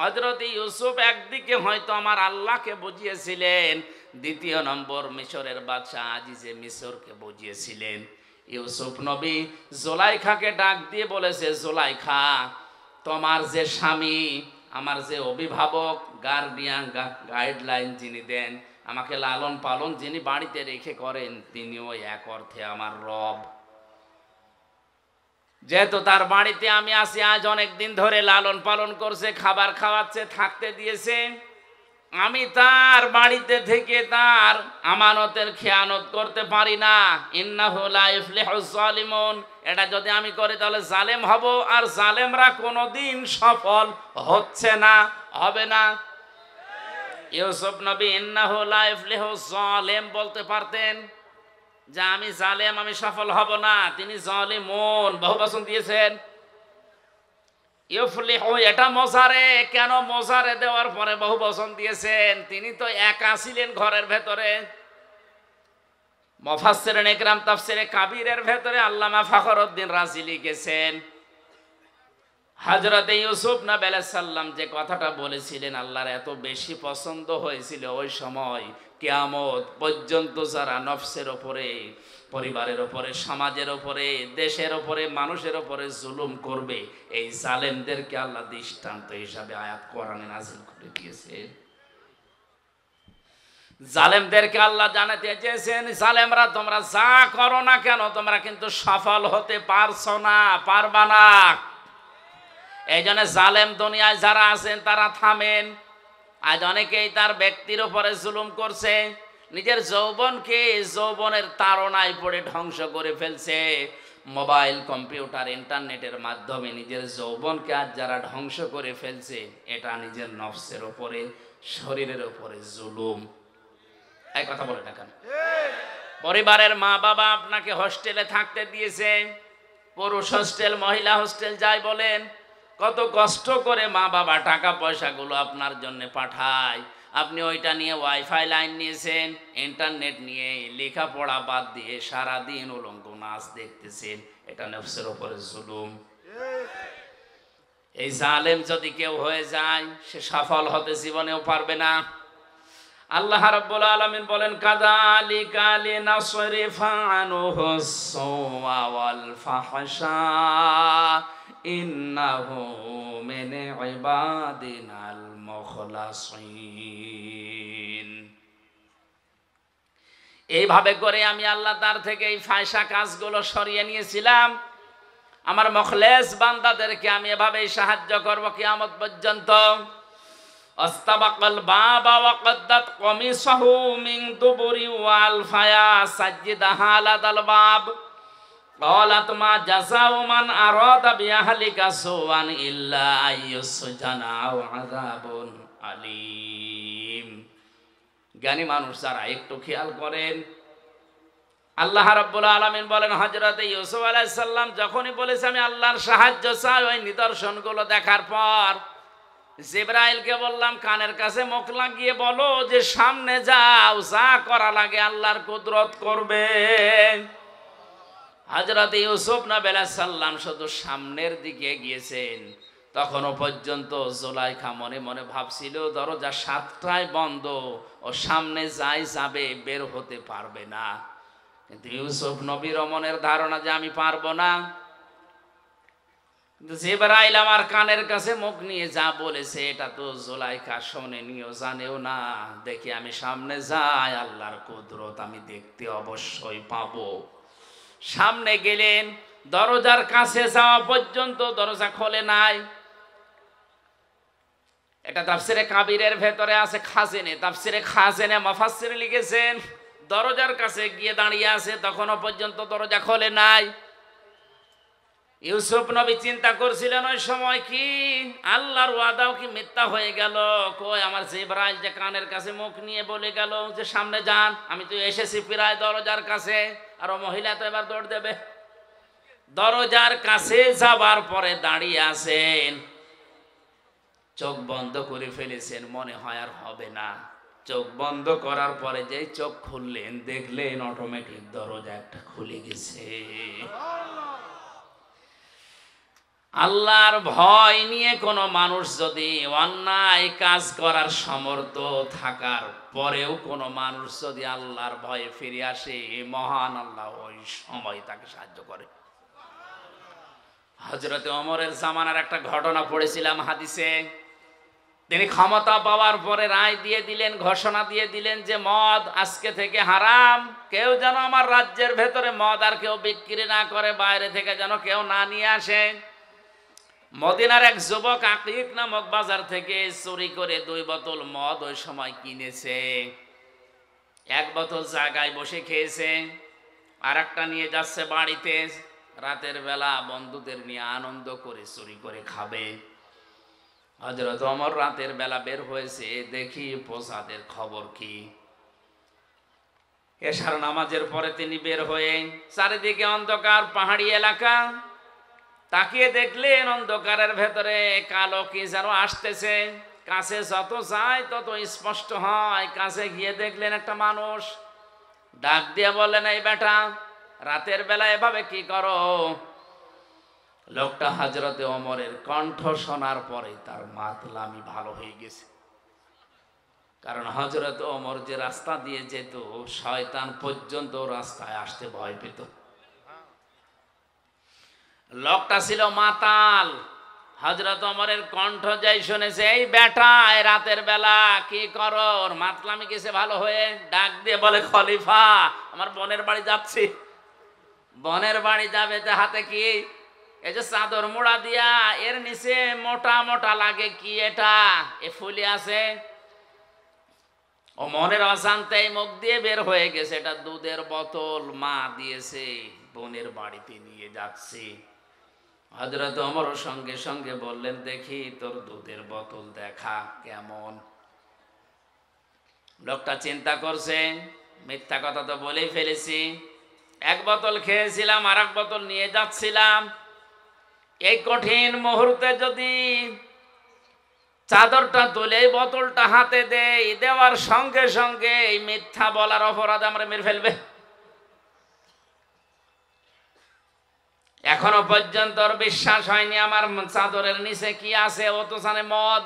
হযরত ইউসুফ একদিকে হয়তো আমার আল্লাহকে বুঝিয়েছিলেন, 2 নম্বর মিশরের বাদশা আজিজে মিশরকে বুঝিয়েছিলেন। ইউসুফ নবী জুলাইখাকে ডাক দিয়ে বলেছে, জুলাইখা, তোমার যে স্বামী, আমার যে অভিভাবক, গার্ডিয়ান, গাইডলাইন যিনি দেন, আমাকে লালন পালন যিনি বাড়িতে রেখে করেন তিনিও এক অর্থে আমার রব। যেহেতু তার বাড়িতে আমি আসি, আজ অনেক দিন ধরে লালন পালন করছে, খাবার খাওয়াচ্ছে, থাকতে দিয়েছে, আমি তার বাড়িতে থেকে তার আমানতের খেয়ানত করতে পারি না। ইন্নাহু লা ইফলিহুজ জালিমুন, এটা যদি আমি করি তাহলে জালেম হব, আর জালেমরা কোনোদিন সফল হচ্ছে না, হবে না। ইউসুফ নবী ইন্নাহু লা ইফলিহুজ জালিম বলতে পারতেন যে আমি জালেম, আমি সফল হব না। তিনি জালিমুন বহু বচন দিয়েছেন। ইউফলিহু এটা মোজারে, কেন মোজারে দেওয়ার পরে বহু বচন দিয়েছেন? তিনি তো একা ছিলেন ঘরের ভেতরে। মুফাসসিরিন ইকরাম তাফসিরে কাবীরের ভেতরে আল্লামা ফখরউদ্দীন রাজি লিখেছেন, হযরত ইউসুফ নবী আলাইহিস সালাম যে কথাটা বলেছিলেন আল্লাহর এত বেশি পছন্দ হয়েছিল, ওই সময় কিয়ামত পর্যন্ত যারা নফসের উপরে, পরিবারের উপরে, সমাজের উপরে, দেশের উপরে, মানুষের উপরে জুলুম করবে, এই জালেমদেরকে আল্লাহ দৃষ্টান্ত হিসাবে আয়াত কোরআনে নাযিল করে দিয়েছেন। জালেমদেরকে আল্লাহ জানাতে চেয়েছেন, জালেমরা তোমরা যা করো না কেন তোমরা কিন্তু সফল হতে পারছো না, পারবা না। এই জন্য জালেম দুনিয়ায় যারা আছেন তারা থামেন। আজ অনেকেই তার ব্যক্তির উপরে জুলুম করছে, নিজের যৌবনকে যৌবনের তাড়নায় পড়ে ধ্বংস করে ফেলছে। মোবাইল, কম্পিউটার, ইন্টারনেটের মাধ্যমে নিজের যৌবনকে আজ যারা ধ্বংস করে ফেলছে, এটা নিজের নফসের উপরে, শরীরের উপরে জুলুম। এই কথা বলে না কেন? পরিবারের মা বাবা আপনাকে হোস্টেলে থাকতে দিয়েছে, পুরুষ হোস্টেল, মহিলা হোস্টেল যাই বলেন, কত কষ্ট করে মা বাবা টাকা পয়সাগুলো আপনার জন্য পাঠায়, আপনি ওইটা নিয়ে ওয়াইফাই লাইন নিয়েছেন, ইন্টারনেট নিয়ে লেখাপড়া বাদ দিয়ে সারাদিন উলঙ্গ নাচ দেখতেছেন, এটা নফসের উপরে জুলুম। এই জালেম যদি কেউ হয়ে যায়, সে সফল হতে জীবনেও পারবে না। আল্লাহ রাব্বুল আলামিন বলেন, কাযালিকা লিনাসরিফা আনহুস সুওয়া ওয়াল ফাহশা ইন্নাহু মিন ইবাদিনাল মুখলাসিন। এইভাবে করে আমি আল্লাহ তার থেকে এই ফায়সা কাজগুলো সরিয়ে নিয়েছিলাম। আমার মুখলেস বান্দাদেরকে আমি এভাবেই সাহায্য করব কিয়ামত পর্যন্ত। আস্তাবাকাল বাবা ওয়া কদ্দাত কমিসাহু মিন দুবুরি ওয়াল ফায়া সাজ্জিদাহা আলাল বাব ক্বালাত মা জাযাউ মান আরাদা বিআহলিকা সুআন ইল্লা আইয়ুসজানা আও আযাবুন আলীম। জ্ঞানী মানুষ যারা একটু খেয়াল করেন, আল্লাহ রাব্বুল আলামিন বলেন, হযরত ইউসুফ আলাইহিস সালাম যখনই বলেছে আমি আল্লাহর সাহায্য চাই, ওই নিদর্শনগুলো দেখার পর জিবরাইলকে বললাম, কানের কাছে মুখ লাগিয়ে বলো যে সামনে যাও, যা করা লাগে আল্লাহর কুদরত করবে। হযরত ইউসুফ নবী আলাইহিস সালাম শুধু সামনের দিকে গিয়েছেন, তখনও পর্যন্ত জুলাইখা মনে মনে ভাবছিল দরজা 7টায় বন্ধ, ও সামনে যাই যাবে, বের হতে পারবে না। কিন্তু ইউসুফ নবীর মনের ধারণা যে আমি পারবো না। জিবরাইল আমার কানের কাছে মুখ নিয়ে যা বলেছে এটা তো জুলাইখা শোনেনিও, জানেও না। দেখি আমি সামনে যাই, আল্লাহর কুদরত আমি দেখতে অবশ্যই পাবো। সামনে গেলেন, দরজার কাছে যাওয়া পর্যন্ত দরজা খোলে নাই। এটা তাফসিরে কাবীরের ভেতরে আছে, খাজেনে, তাফসিরে খাজেনে মুফাসসির লিখেছেন দরজার কাছে গিয়ে দাঁড়িয়ে আছে, তখনও পর্যন্ত দরজা খোলে নাই। ইউসুফ নবী চিন্তা করছিলেন ওই সময়, কি আল্লাহর ওয়াদাও কি মিথ্যা হয়ে গেল? কই আমার জিবরাইল যে কানের কাছে মুখ নিয়ে বলে গেল যে সামনে যান, আমি তো এসেছি প্রায় দরজার কাছে, আর ও মহিলা তো এবার দৌড় দেবে। দরজার কাছে যাবার পরে দাঁড়িয়ে আছেন, চোখ বন্ধ করে ফেলেছেন, মনে হয় আর হবে না। চোখ বন্ধ করার পরে যেই চোখ খুললেন, দেখলেন অটোমেটিক দরজা একটা খুলে গেছে। আল্লাহর ভয় নিয়ে কোনো মানুষ যদি অন্যায় কাজ করার সমর্থ থাকার পরেও কোনো মানুষ যদি আল্লাহর ভয়ে ফিরে আসে, মহান আল্লাহ ওই সময় তাকে সাহায্য করে। হযরতে ওমরের জামানার একটা ঘটনা পড়েছিলাম হাদিসে। তিনি ক্ষমতা পাওয়ার পরে রায় দিয়ে দিলেন, ঘোষণা দিয়ে দিলেন যে মদ আজকে থেকে হারাম। কেউ যেন আমার রাজ্যের ভেতরে মদ আর কেউ বিক্রি না করে, বাইরে থেকে যেন কেউ না নিয়ে আসে। মদিনার এক যুবক আকিক নামক বাজার থেকে চুরি করে 2 বোতল মদ ওই সময় কিনেছে। 1 বোতল জায়গায় বসে খেয়েছে, আর একটা নিয়ে যাচ্ছে বাড়িতে। রাতের বেলা বন্ধুদের নিয়ে আনন্দ করে চুরি করে খাবে। হযরত ওমর রাতের বেলা বের হয়েছে, দেখি প্রসাদের খবর কি। এশার নামাজের পরে তিনি বের হয়ে, চারিদিকে অন্ধকার, পাহাড়ি এলাকা। তাকিয়ে দেখলেন অন্ধকারের ভেতরে কালো কি যেন আসতেছে। কাছে যত যায় তত স্পষ্ট হয়। কাছে গিয়ে দেখলেন একটা মানুষ। ডাক দিয়ে বললেন, এই বেটা, রাতের বেলা এভাবে কি করো? লোকটা হযরতে ওমরের কণ্ঠ শোনার পরে তার মাতলামি ভালো হয়ে গেছে। কারণ হযরত ওমর যে রাস্তা দিয়ে যেত, শয়তান পর্যন্ত রাস্তায় আসতে ভয় পেত। লোকটা ছিল মাতাল। হযরত ওমরের কণ্ঠ যাই শুনেছে, এই বেটা, রাতের বেলা কি করো? ওর মাতলামি গেছে ভালো হয়ে। ডাক দিয়ে বলে, খলিফা, আমার বোনের বাড়ি যাচ্ছি। বোনের বাড়ি যাবে, তো হাতে কি? এই যে চাদর মোড়া দিয়া, এর নিচে মোটা মোটা লাগে কি এটা? এ ফুলি আছে। ও মনের অশান্তি মুখ দিয়ে বের হয়ে গেছে, এটা দুধের বোতল মা দিয়েছে, বোনের বাড়িতে নিয়ে যাচ্ছি। হযরত ওমর সঙ্গে সঙ্গে বললেন, দেখি তোর দুধের বোতল দেখা কেমন। লোকটা চিন্তা করছে, মিথ্যা কথা তো বলেই ফেলেছি। 1 বোতল খেয়েছিলাম, আর 1 বোতল নিয়ে যাচ্ছিলাম। এই কঠিন মুহূর্তে যদি চাদরটা তুলে বোতলটা হাতে দেই, দেওয়ার সঙ্গে সঙ্গে এই মিথ্যা বলার অপরাধ আমরা মেরে ফেলবে। এখনো পর্যন্ত ওর বিশ্বাস হয়নি আমার চাদরের নিচে কি আছে, ও তো জানে মদ।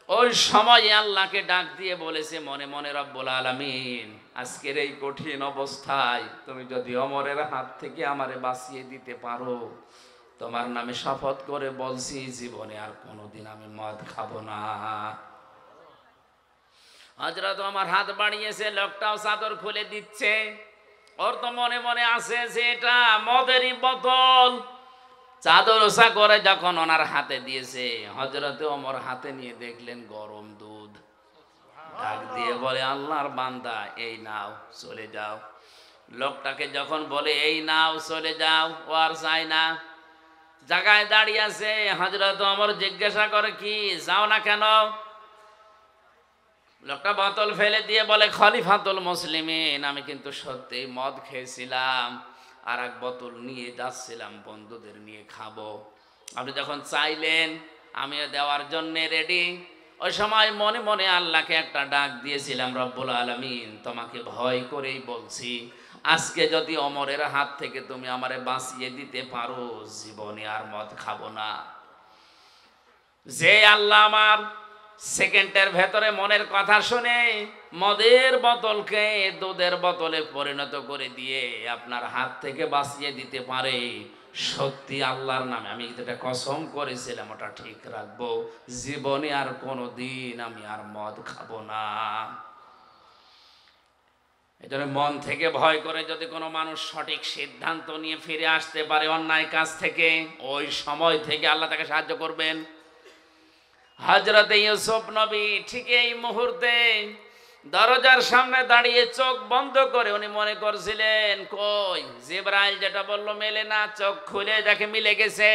ওই সময় আল্লাহকে ডাক দিয়ে বলেছে মনে মনে, রব্বুল আলামিন, আজকের এই কঠিন অবস্থায় তুমি যদি ওমরের হাত থেকে আমারে বাঁচিয়ে দিতে পারো, তোমার নামে শপথ করে বলছি, জীবনে আর কোনোদিন আমি মদ খাবো না। হযরত ওমর হাত বাড়িয়েছে, লোকটাও চাদর খুলে দিচ্ছে। ওর তো মনে মনে আছে যে এটা মদেরই বোতল। চাদর ওসা করে যখন ওনার হাতে দিয়েছে, হযরতে ওমর হাতে নিয়ে দেখলেন গরম দুধ। ডাক দিয়ে বলে, আল্লাহর বান্দা, এই নাও, চলে যাও। লোকটাকে যখন বলে এই নাও, চলে যাও, ও আর চায় না, জায়গায় দাঁড়িয়ে আছে। হযরত ওমর জিজ্ঞাসা করে, কি যাও না কেন? লোকটা বোতল ফেলে দিয়ে বলে, খলিফাতুল মুসলিমিন, আমি কিন্তু সত্যি মদ খেয়েছিলাম, আর 1 বোতল নিয়ে যাচ্ছিলাম বন্ধুদের নিয়ে খাবো। আপনি যখন চাইলেন, আমিও দেওয়ার জন্য রেডি। ওই সময় মনে মনে আল্লাহকে একটা ডাক দিয়েছিলাম, রব্বুল আলামিন, তোমাকে ভয় করেই বলছি, আজকে যদি ওমরের হাত থেকে তুমি আমারে বাঁচিয়ে দিতে পারো, জীবনে আর মদ খাবো না। যে আল্লাহ আমার সেকেন্ডের ভেতরে মনের কথা শুনে মদের বোতলকে দুধের বোতলে পরিণত করে দিয়ে আপনার হাত থেকে বাঁচিয়ে দিতে পারে, সত্যি আল্লাহর নামে আমি যেটা কসম করেছিলাম ওটা ঠিক রাখবো, জীবনে আর কোনোদিন আমি আর মদ খাবো না। এই জন্য মন থেকে ভয় করে যদি কোনো মানুষ সঠিক সিদ্ধান্ত নিয়ে ফিরে আসতে পারে অন্যায় কাজ থেকে, ওই সময় থেকে আল্লাহ তাকে সাহায্য করবেন। হযরতে ইউসুফ নবী ঠিক এই মুহূর্তে দরজার সামনে দাঁড়িয়ে চোখ বন্ধ করে উনি মনে করছিলেন, কই জিবরাইল যেটা বললো মেলে না। চোখ খুলে দেখে মিলে গেছে।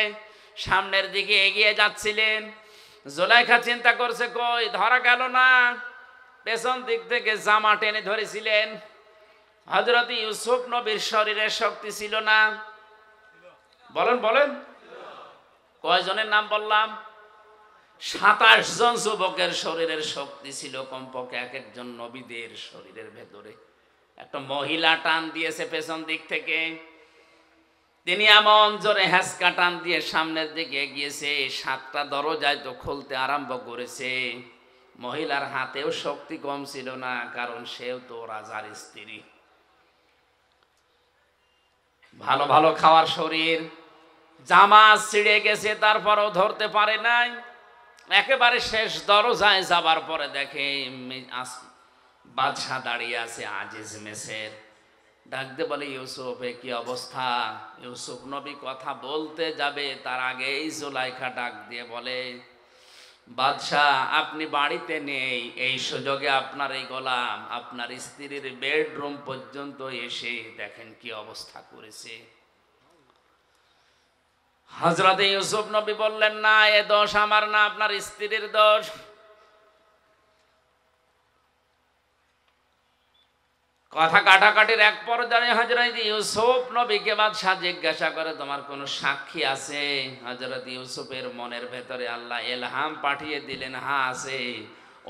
সামনের দিকে এগিয়ে যাচ্ছিলেন। জুলাইখা চিন্তা করছে, কই ধরা গেল না। পেছন দিক থেকে জামা টেনে ধরেছিলেন। হযরতে ইউসুফ নবীর শরীরে শক্তি ছিল না। বলেন বলেন, কয়জনের নাম বললাম? 27 জন যুবকের শরীরের শক্তি ছিল কমপক্ষে। এক একজন নবীদের শরীরের ভেতরে একটা মহিলা টান দিয়েছে পেছন দিক থেকে। তিনি এমন জোরে হ্যাঁচকা টান দিয়ে সামনের দিকে এগিয়েছে, 7টা দরজায় তো খুলতে আরম্ভ করেছে। মহিলার হাতেও শক্তি কম ছিল না, কারণ সেও তো রাজার স্ত্রী। ভালো ভালো খাওয়ার শরীর, জামা ছিঁড়ে গেছে, তারপরও ধরতে পারে নাই। একেবারে শেষ দরজায় যাবার পরে দেখে বাদশাহ দাঁড়িয়ে আছে আজিজ মেসের। ডাকতে বলে, ইউসুফ এ কি অবস্থা? ইউসুফ নবী কথা বলতে যাবে তার আগেই জুলাইখা ডাক দিয়ে বলে, বাদশাহ আপনি বাড়িতে নেই, এই সুযোগে আপনার এই গোলাম আপনার স্ত্রীর বেডরুম পর্যন্ত এসে দেখেন কি অবস্থা করেছে। হযরত ইউসুফ নবী বললেন, না, এ দোষ আমার না, আপনার স্ত্রীর দোষ। কথা কাটাকাটির এক পর্যায়ে হযরত ইউসুফ নবীকে বাদশাহ জিজ্ঞাসা করে, তোমার কোনো সাক্ষী আছে? হযরত ইউসুফের মনের ভেতরে আল্লাহ ইলহাম পাঠিয়ে দিলেন, হ্যাঁ আছে।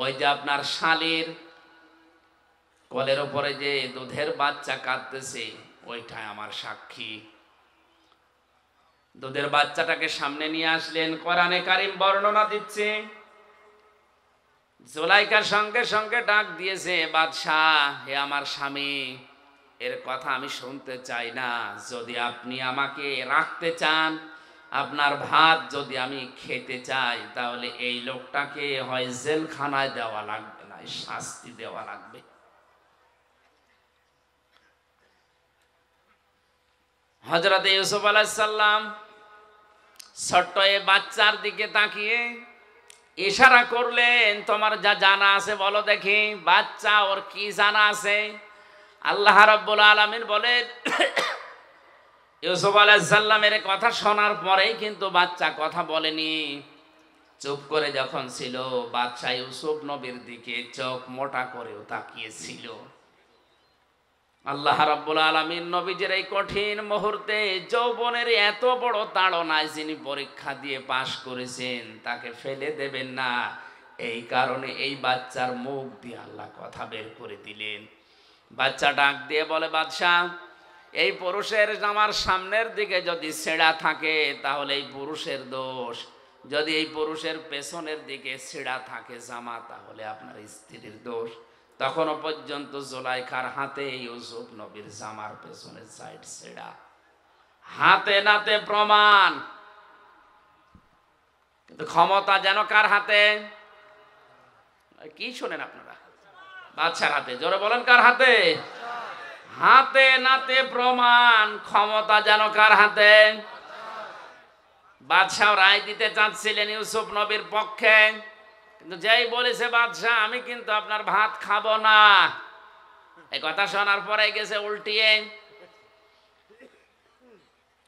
ওই যে আপনার শালীর কোলের উপরে যে দুধের বাচ্চা কাঁদতেছে, ওইটাই আমার সাক্ষী। দুধের বাচ্চাটাকে সামনে নিয়ে আসলেন। কোরআনে কারীম বর্ণনা দিচ্ছে, জুলাইখার সঙ্গে সঙ্গে ডাক দিয়েছে, বাদশাহ হে আমার স্বামী, এর কথা আমি শুনতে চাই না। যদি আপনি আমাকে রাখতে চান, আপনার ভাত যদি আমি খেতে চাই, তাহলে এই লোকটাকে হয় জেলখানায় দেওয়া লাগবে, না শাস্তি দেওয়া লাগবে। হযরত ইউসুফ আলাইহিস সালাম ছোট্ট এই বাচ্চার দিকে তাকিয়ে ইশারা করলেন, তোমার যা জানা আছে বলো দেখি। বাচ্চা ওর কি জানা আছে? আল্লাহ রাব্বুল আলামিন বলেন, ইউসুফ আলাইহিস সালামের কথা শোনার পরেই কিন্তু বাচ্চা কথা বলেনি। চুপ করে যখন ছিল, বাদশা ইউসুফ নবীর দিকে চোখ মোটা করেও তাকিয়েছিল। আল্লাহ রাব্বুল আলামিন নবীজির এই কঠিন মুহূর্তে যৌবনের এত বড় তাড়নায় যিনি পরীক্ষা দিয়ে পাশ করেছেন, তাকে ফেলে দেবেন না, এই কারণে এই বাচ্চার মুখ দিয়ে আল্লাহ কথা বের করে দিলেন। বাচ্চা ডাক দিয়ে বলে, বাদশাহ এই পুরুষের জামার সামনের দিকে যদি ছেঁড়া থাকে তাহলে এই পুরুষের দোষ, যদি এই পুরুষের পেছনের দিকে ছেঁড়া থাকে জামা, তাহলে আপনার স্ত্রীর দোষ। তখনও পর্যন্ত জুলাইখার হাতে ইউসুফ নবীর জামার পেছনের সাইড ছেঁড়া, হাতে নাতে প্রমাণ। কিন্তু ক্ষমতা যেন কার হাতে? কি শোনেন আপনারা? বাদশার হাতে। জোরে বলেন, কার হাতে? হাতে নাতে প্রমাণ। ক্ষমতা যেন কার হাতে? বাদশাহ রায় দিতে চাচ্ছিলেন ইউসুফ নবীর পক্ষে, কিন্তু যেই বলেছে বাদশাহ আমি কিন্তু আপনার ভাত খাবো না, এই কথা শোনার পরে গেছে উল্টিয়ে।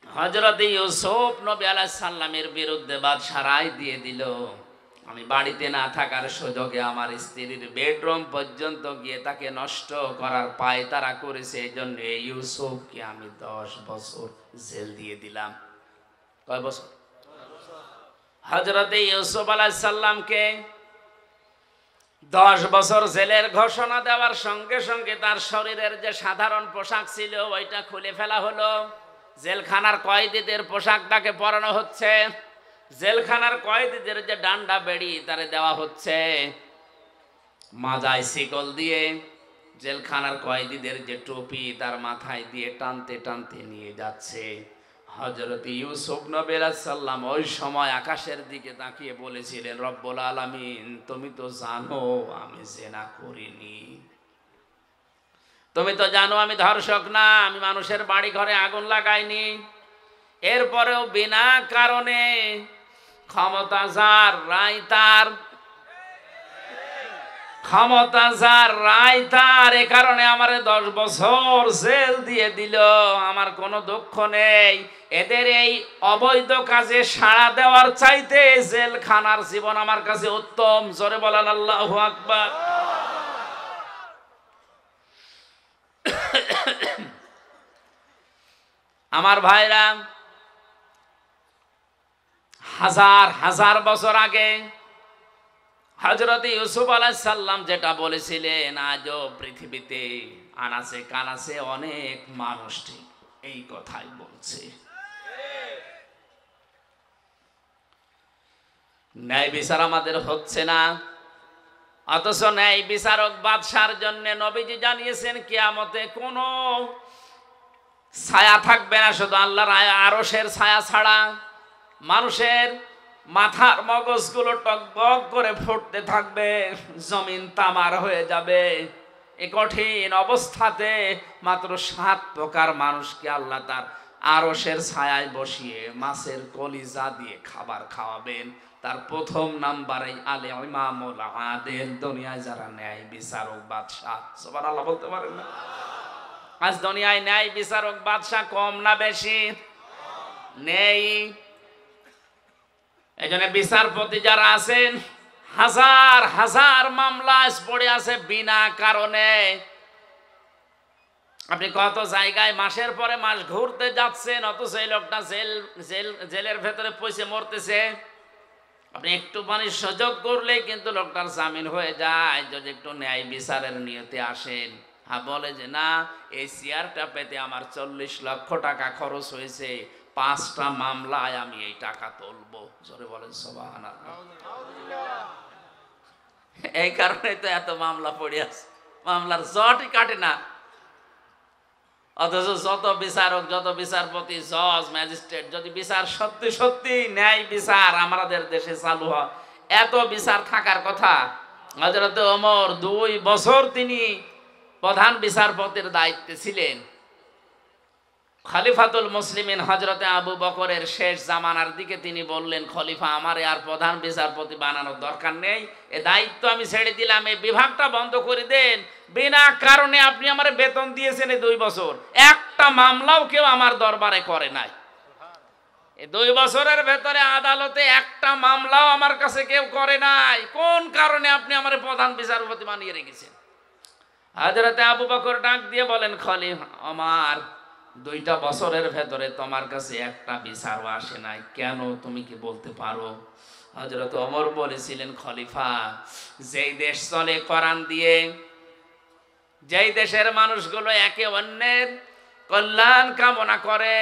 হযরত ইউসুফ নবী আলাইহিস সালামের বিরুদ্ধে বাদশাহ রায় দিয়ে দিল, আমি বাড়িতে না থাকার সুযোগে আমার স্ত্রীর বেডরুম পর্যন্ত গিয়ে তাকে নষ্ট করার পায়তারা করেছে, এই জন্য ইউসুফকে আমি 10 বছর জেল দিয়ে দিলাম। কয় বছর? হযরত ইউসুফ আলাইহিস সালামকে 10 বছর জেলের ঘোষণা দেওয়ার সঙ্গে সঙ্গে তার শরীরের যে সাধারণ পোশাক ছিল ওইটা খুলে ফেলা হলো। জেলখানার কয়েদিদের পোশাকটাকে পরানো হচ্ছে, জেলখানার কয়েদিদের যে ডান্ডা বেড়ি তারে দেওয়া হচ্ছে, মাজায় শিকল দিয়ে জেলখানার কয়েদিদের যে টুপি তার মাথায় দিয়ে টানতে টানতে নিয়ে যাচ্ছে। হযরত ইউসুফ নবী আলাইহিস সালাম ওই সময় আকাশের দিকে তাকিয়ে বলেছিলেন, রব্বুল আলামিন তুমি তো জানো আমি জিনা করিনি, তুমি তো জানো আমি ধর্ষক না, আমি মানুষের বাড়ি ঘরে আগুন লাগাইনি। এরপরেও বিনা কারণে ক্ষমতা যার রায় তার, ক্ষমতা যার রায় তার, এ কারণে আমার 10 বছর জেল দিয়ে দিল। আমার কোনো দুঃখ নেই, এদের এই অবৈধ কাজে সাড়া দেওয়ার চাইতে জেলখানার জীবন আমার কাছে উত্তম। জোরে বলেন আল্লাহু আকবার। আমার ভাইরা, হাজার হাজার বছর আগে হযরত ইউসুফ আলাইহিস সালাম যেটা বলেছিলেন, আজও পৃথিবীতে আনাচে কানাচে অনেক মানুষ ঠিক এই কথাই বলছে। ন্যায় বিচার আমাদের হচ্ছে না, অথচ ন্যায় বিচারক বাদশার জন্য নবীজি জানিয়েছেন কিয়ামতে কোনো ছায়া থাকবে না, শুধু আল্লাহর আরশের ছায়া ছাড়া। মানুষের মাথার মগজগুলো টকবক করে ফুটতে থাকবে, জমিন তামার হয়ে যাবে। এই কঠিন অবস্থাতে মাত্র 7 প্রকার মানুষকে আল্লাহ তার আরশের ছায়ায় বসিয়ে মাছের কলিজা দিয়ে খাবার খাওয়াবেন। তার প্রথম নাম্বারে আলে ইমামুল আদিল, দুনিয়ায় যারা ন্যায় বিচারক বাদশাহ। সুবহানাল্লাহ বলতে পারেন না? আজ দুনিয়ায় ন্যায় বিচারক বাদশাহ কম না বেশি? নেই। এজন্য বিচারপতি যারা আছেন, হাজার হাজার মামলা পড়ে আছে বিনা কারণে। আপনি কত জায়গায় মাসের পরে মাস ঘুরতে যাচ্ছেন, অথচ এই লোকটা জেলের ভেতরে পয়সা মরতেছে। আপনি একটু মানে সুযোগ করলেই কিন্তু লোকটার জামিন হয়ে যায়, যদি একটু ন্যায় বিচারের নিয়তে আসেন। বলে যে না, এই চেয়ারটা পেতে আমার 40 লক্ষ টাকা খরচ হয়েছে, 5টা মামলায় আমি এই টাকা তুলবো। জোরে বলেন সুবহানাল্লাহ। এই কারণে তো এত মামলা পড়ে আছে, মামলার জটই কাটে না। অথচ যত বিচারক, যত বিচারপতি, জজ, ম্যাজিস্ট্রেট, যদি বিচার সত্যি সত্যি ন্যায় বিচার আমাদের দেশে চালু হয়, এত বিচার থাকার কথা। হযরত ওমর 2 বছর তিনি প্রধান বিচারপতির দায়িত্বে ছিলেন। খলিফাতুল মুসলিমিন হযরতে আবু বকরের শেষ জামানার দিকে তিনি বললেন, খলিফা আমারে আর প্রধান বিচারপতি বানানোর দরকার নেই, এ দায়িত্ব আমি ছেড়ে দিলাম, এই বিভাগটা বন্ধ করে দেন। বিনা কারণে আপনি আমারে বেতন দিয়েছেন এই 2 বছর, একটা মামলাও কেউ আমার দরবারে করে নাই। এই 2 বছরের ভেতরে আদালতে একটা মামলাও আমার কাছে কেউ করে নাই। কোন কারণে আপনি আমারে প্রধান বিচারপতি বানিয়ে রেখেছেন? হযরতে আবু বকর ডাক দিয়ে বলেন, খলিফা আমার 2টা বছরের ভেতরে তোমার কাছে একটা বিচারও আসে নাই, কেন তুমি কি বলতে পারো? হযরত ওমর বলেছিলেন, খলিফা যেই দেশ চলে কোরআন দিয়ে, যেই দেশের মানুষগুলো একে অন্যের কল্যাণ কামনা করে,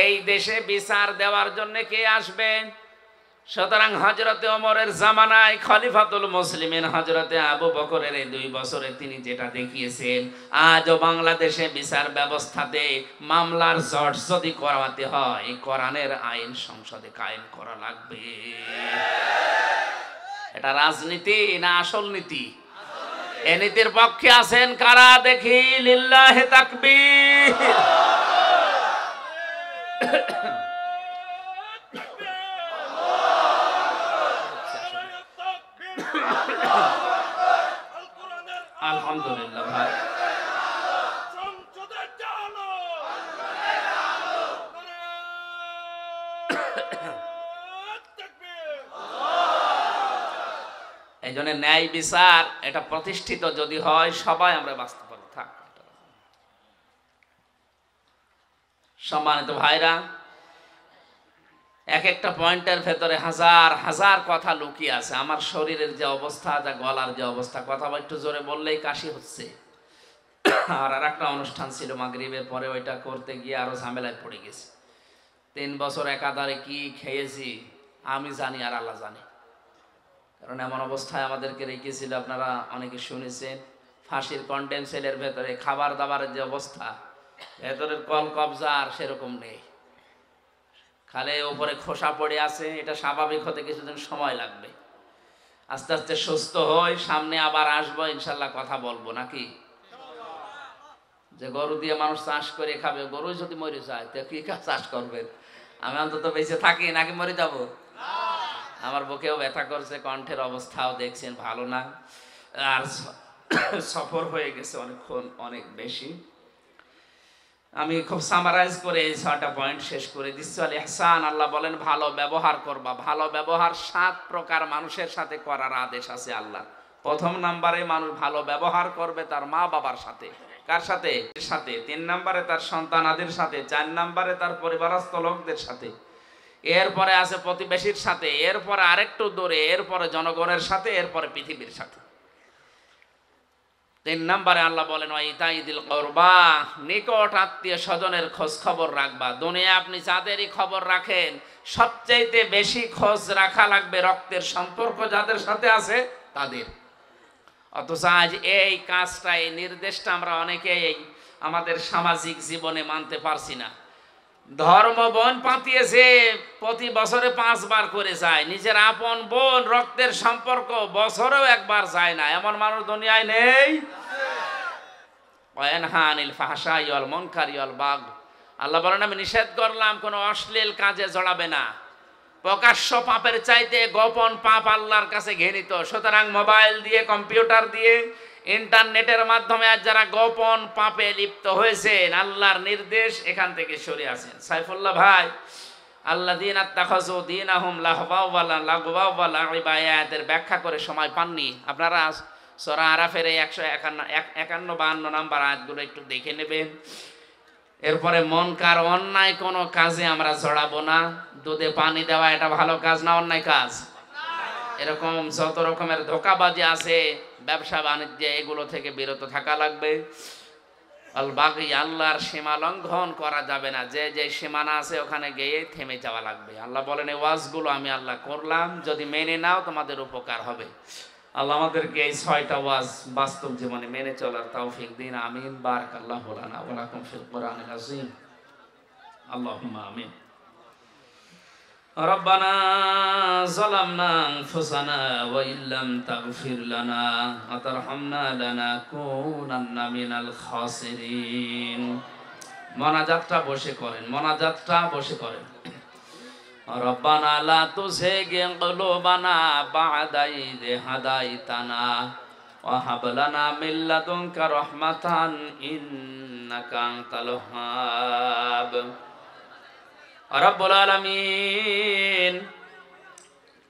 এই দেশে বিচার দেওয়ার জন্য কে আসবে? সুতরাং হযরতে ওমরের জামানায় খলিফাতুল মুসলিমিন হযরতে আবু বকরের এই 2 বছরে তিনি যেটা দেখিয়েছেন, আজও বাংলাদেশে বিচার ব্যবস্থাতে মামলার জট যদি করাতে হয়, কোরআনের আইন সংসদে কায়েম করা লাগবে। এটা রাজনীতি না আসল নীতি? এই নীতির পক্ষে আছেন কারা দেখি? লিল্লাহি তাকবীর। আলহামদুলিল্লাহ ভাই, এই জন্য ন্যায় বিচার এটা প্রতিষ্ঠিত যদি হয়, সবাই আমরা বাঁচতে পারবো। থাক সম্মানিত ভাইরা, এক একটা পয়েন্টের ভেতরে হাজার হাজার কথা লুকিয়ে আছে। আমার শরীরের যে অবস্থা, যা গলার যে অবস্থা, কথা একটু জোরে বললেই কাশি হচ্ছে। আর একটা অনুষ্ঠান ছিল মাগরিবের পরে, ওইটা করতে গিয়ে আরো ঝামেলায় পড়ে গেছি। 3 বছর একাধারে কি খেয়েছি আমি জানি আর আল্লাহ জানে। কারণ এমন অবস্থায় আমাদেরকে রেখেছিল, আপনারা অনেকে শুনেছেন, ফাঁসির কন্ডেম সেলের ভেতরে খাবার দাবারের যে অবস্থা, ভেতরের কল কবজা আর সেরকম নেই, খালে উপরে খোসা পড়ে আছে। এটা স্বাভাবিক হতে কিছুদিন সময় লাগবে, আস্তে আস্তে সুস্থ হই, সামনে আবার আসবো ইনশাল্লাহ, কথা বলবো নাকি? যে গরু দিয়ে মানুষ চাষ করে খাবে, গরু যদি মরে যায় তো কি চাষ করবেন? আমি অন্তত বেঁচে থাকি নাকি মরে যাব? আমার বুকেও ব্যথা করছে, কণ্ঠের অবস্থাও দেখছেন ভালো না, আর সফর হয়ে গেছে অনেকক্ষণ, অনেক বেশি। আমি খুব সামারাইজ করে এই 6টা পয়েন্ট শেষ করে দিচ্ছি। আল ইহসান, আল্লাহ বলেন ভালো ব্যবহার করবা। ভালো ব্যবহার 7 প্রকার মানুষের সাথে করার আদেশ আছে আল্লাহ। প্রথম নাম্বারে মানুষ ভালো ব্যবহার করবে তার মা বাবার সাথে। কার সাথে? সাথে। 3 নম্বরে তার সন্তানাদের সাথে। 4 নম্বরে তার পরিবারস্থ লোকদের সাথে। এরপরে আছে প্রতিবেশীর সাথে, এরপরে আরেকটু দূরে, এরপরে জনগণের সাথে, এরপরে পৃথিবীর সাথে। 3 নম্বরে আল্লাহ বলেন ওয়াইতাইদিল কুরবা, নিকট আত্মীয় স্বজনের খোঁজ খবর রাখবা। দুনিয়া আপনি যাদেরই খবর রাখেন, সবচাইতে বেশি খোঁজ রাখা লাগবে রক্তের সম্পর্ক যাদের সাথে আছে তাদের। অথচ আজ এই কাজটা, এই নির্দেশটা আমরা অনেকেই আমাদের সামাজিক জীবনে মানতে পারছি না। ধর্ম বোন পাতিয়েছে, প্রতি বছরে 5 বার করে যায়। নিজের আপন বোন রক্তের সম্পর্ক বছরেও একবার যায় না, এমন মানুষ দুনিয়ায় নেই। ওয়ানহানিল ফাহশাই ওয়াল মুনকারি ওয়াল বাগ, আল্লাহ বলেন আমি নিষেধ করলাম কোনো অশ্লীল কাজে জড়াবে না। প্রকাশ্য পাপের চাইতে গোপন পাপ আল্লাহর কাছে ঘৃণিত। সুতরাং মোবাইল দিয়ে, কম্পিউটার দিয়ে, ইন্টারনেটের মাধ্যমে আজ যারা গোপন পাপে লিপ্ত হয়েছেন, আল্লাহর নির্দেশ এখান থেকে সরে আসেন। সাইফুল্লাহ ভাই, আল্লাযীনা আত্তাখাযু দীনাহুম লাহওয়া ওয়া লাইবা আয়াতের ব্যাখ্যা করে সময় পাননি। আপনারা সূরা আরাফের এই 151-52 নাম্বার আয়াতগুলো একটু দেখে নেবেন। এরপরে মনকার অন্যায় কোনো কাজে আমরা জড়াবো না। দুধে পানি দেওয়া এটা ভালো কাজ না অন্যায় কাজ? এরকম যত রকমের ধোঁকাবাজি আছে ব্যবসা বাণিজ্যে, এগুলো থেকে বিরত থাকা লাগবে। আল বাগি, আল্লাহর সীমা লঙ্ঘন করা যাবে না। যে যে সীমানা আছে ওখানে গিয়ে থেমে যাওয়া লাগবে। আল্লাহ বলেন এই ওয়াজগুলো আমি আল্লাহ করলাম, যদি মেনে নাও তোমাদের উপকার হবে। আল্লাহ আমাদেরকে এই 6টা ওয়াজ বাস্তব জীবনে মেনে চলার তৌফিক দিন। আমিন। বারাকাল্লাহু লানা ওয়া লাকুম ফিল কুরআনিল আযীম। আল্লাহুম্মা আমিন। রব্বানা যালামনা আনফুসানা ওয়া ইল্লাম তাগফির লানা ওয়া তারহামনা লানাকুনান্না মিনাল খাসিরিন। মোনাজাতটা বসে করেন, মোনাজাতটা বসে করেন। রব্বানা লা তুযিগ কুলুবানা বা'দা ইয হাদাইতানা ওয়া হাব লানা মিন লাদুনকা রাহমাতান ইন্নাকা আনতাল ওয়াহ্হাব। রব্বুল আলামিন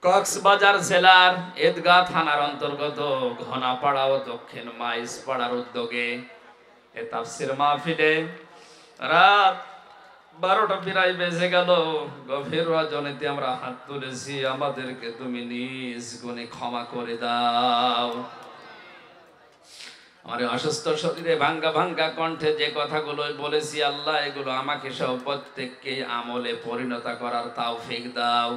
কক্সবাজার জেলার ঈদগাহ থানার অন্তর্গত ঘনাপাড়া ও দক্ষিণ মাইজপাড়ার উদ্যোগে এ তাফসীর মাহফিলে রাত 12টা প্রায় বেজে গেল। গভীর রজনীতে আমরা হাত তুলেছি, আমাদেরকে তুমি নিজ গুণে ক্ষমা করে দাও। আমার অসুস্থ শরীরে ভাঙ্গা ভাঙ্গা কণ্ঠে যে কথাগুলো বলেছি আল্লাহ, এগুলো আমাকে সব প্রত্যেককে আমলে পরিণত করার তৌফিক দাও।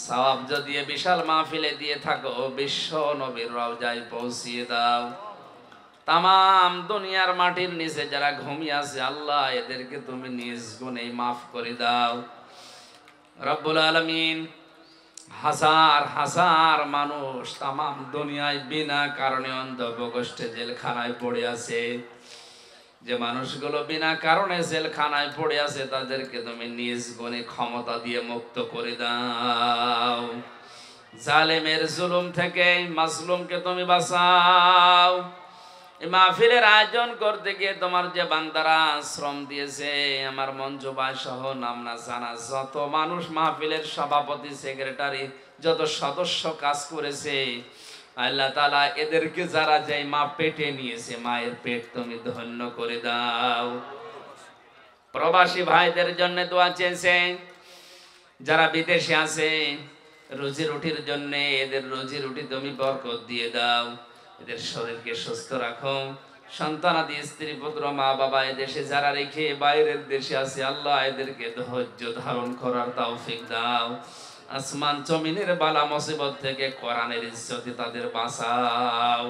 সওয়াব যদি বিশাল মাহফিলে দিয়ে থাকো, বিশ্ব নবীর রওজায় পৌঁছিয়ে দাও। তামাম দুনিয়ার মাটির নিচে যারা ঘুমিয়ে আছে আল্লাহ, এদেরকে তুমি নিজ গুণে মাফ করে দাও। রব্বুল আলামিন, হাজার হাজার মানুষ তামাম দুনিয়ায় বিনা কারণে অন্ধকষ্টে জেলখানায় পড়ে আছে। যে মানুষগুলো বিনা কারণে জেলখানায় পড়ে আছে তাদেরকে তুমি নিজ গুণে ক্ষমতা দিয়ে মুক্ত করে দাও। জালেমের জুলুম থেকে মাজলুমকে তুমি বাঁচাও। এই মাহফিলের আয়োজন করতে গিয়ে তোমার যে বান্দারা শ্রম দিয়েছে, আমার মঞ্জু ভাই সহ নাম না জানা যত মানুষ, মাহফিলের সভাপতি, সেক্রেটারি, যত সদস্য কাজ করেছে, আল্লাহ তাআলা এদেরকে যারা যেই মা পেটে নিয়েছে, মায়ের পেট তুমি ধন্য করে দাও। প্রবাসী ভাইদের জন্য দোয়া চেয়েছে, যারা বিদেশে আছে রুজি রুটির জন্য, এদের রুজি রুটি তুমি বরকত দিয়ে দাও। এদের শরীরকে সুস্থ রাখো। সন্তানাদি, স্ত্রী পুত্র, মা বাবা এদেশে যারা রেখে বাইরের দেশে আছে আল্লাহ, এদেরকে ধৈর্য ধারণ করার তৌফিক দাও। আসমান জমিনের বালা মুসিবত থেকে কোরআনের ইজ্জতে তাদের বাঁচাও।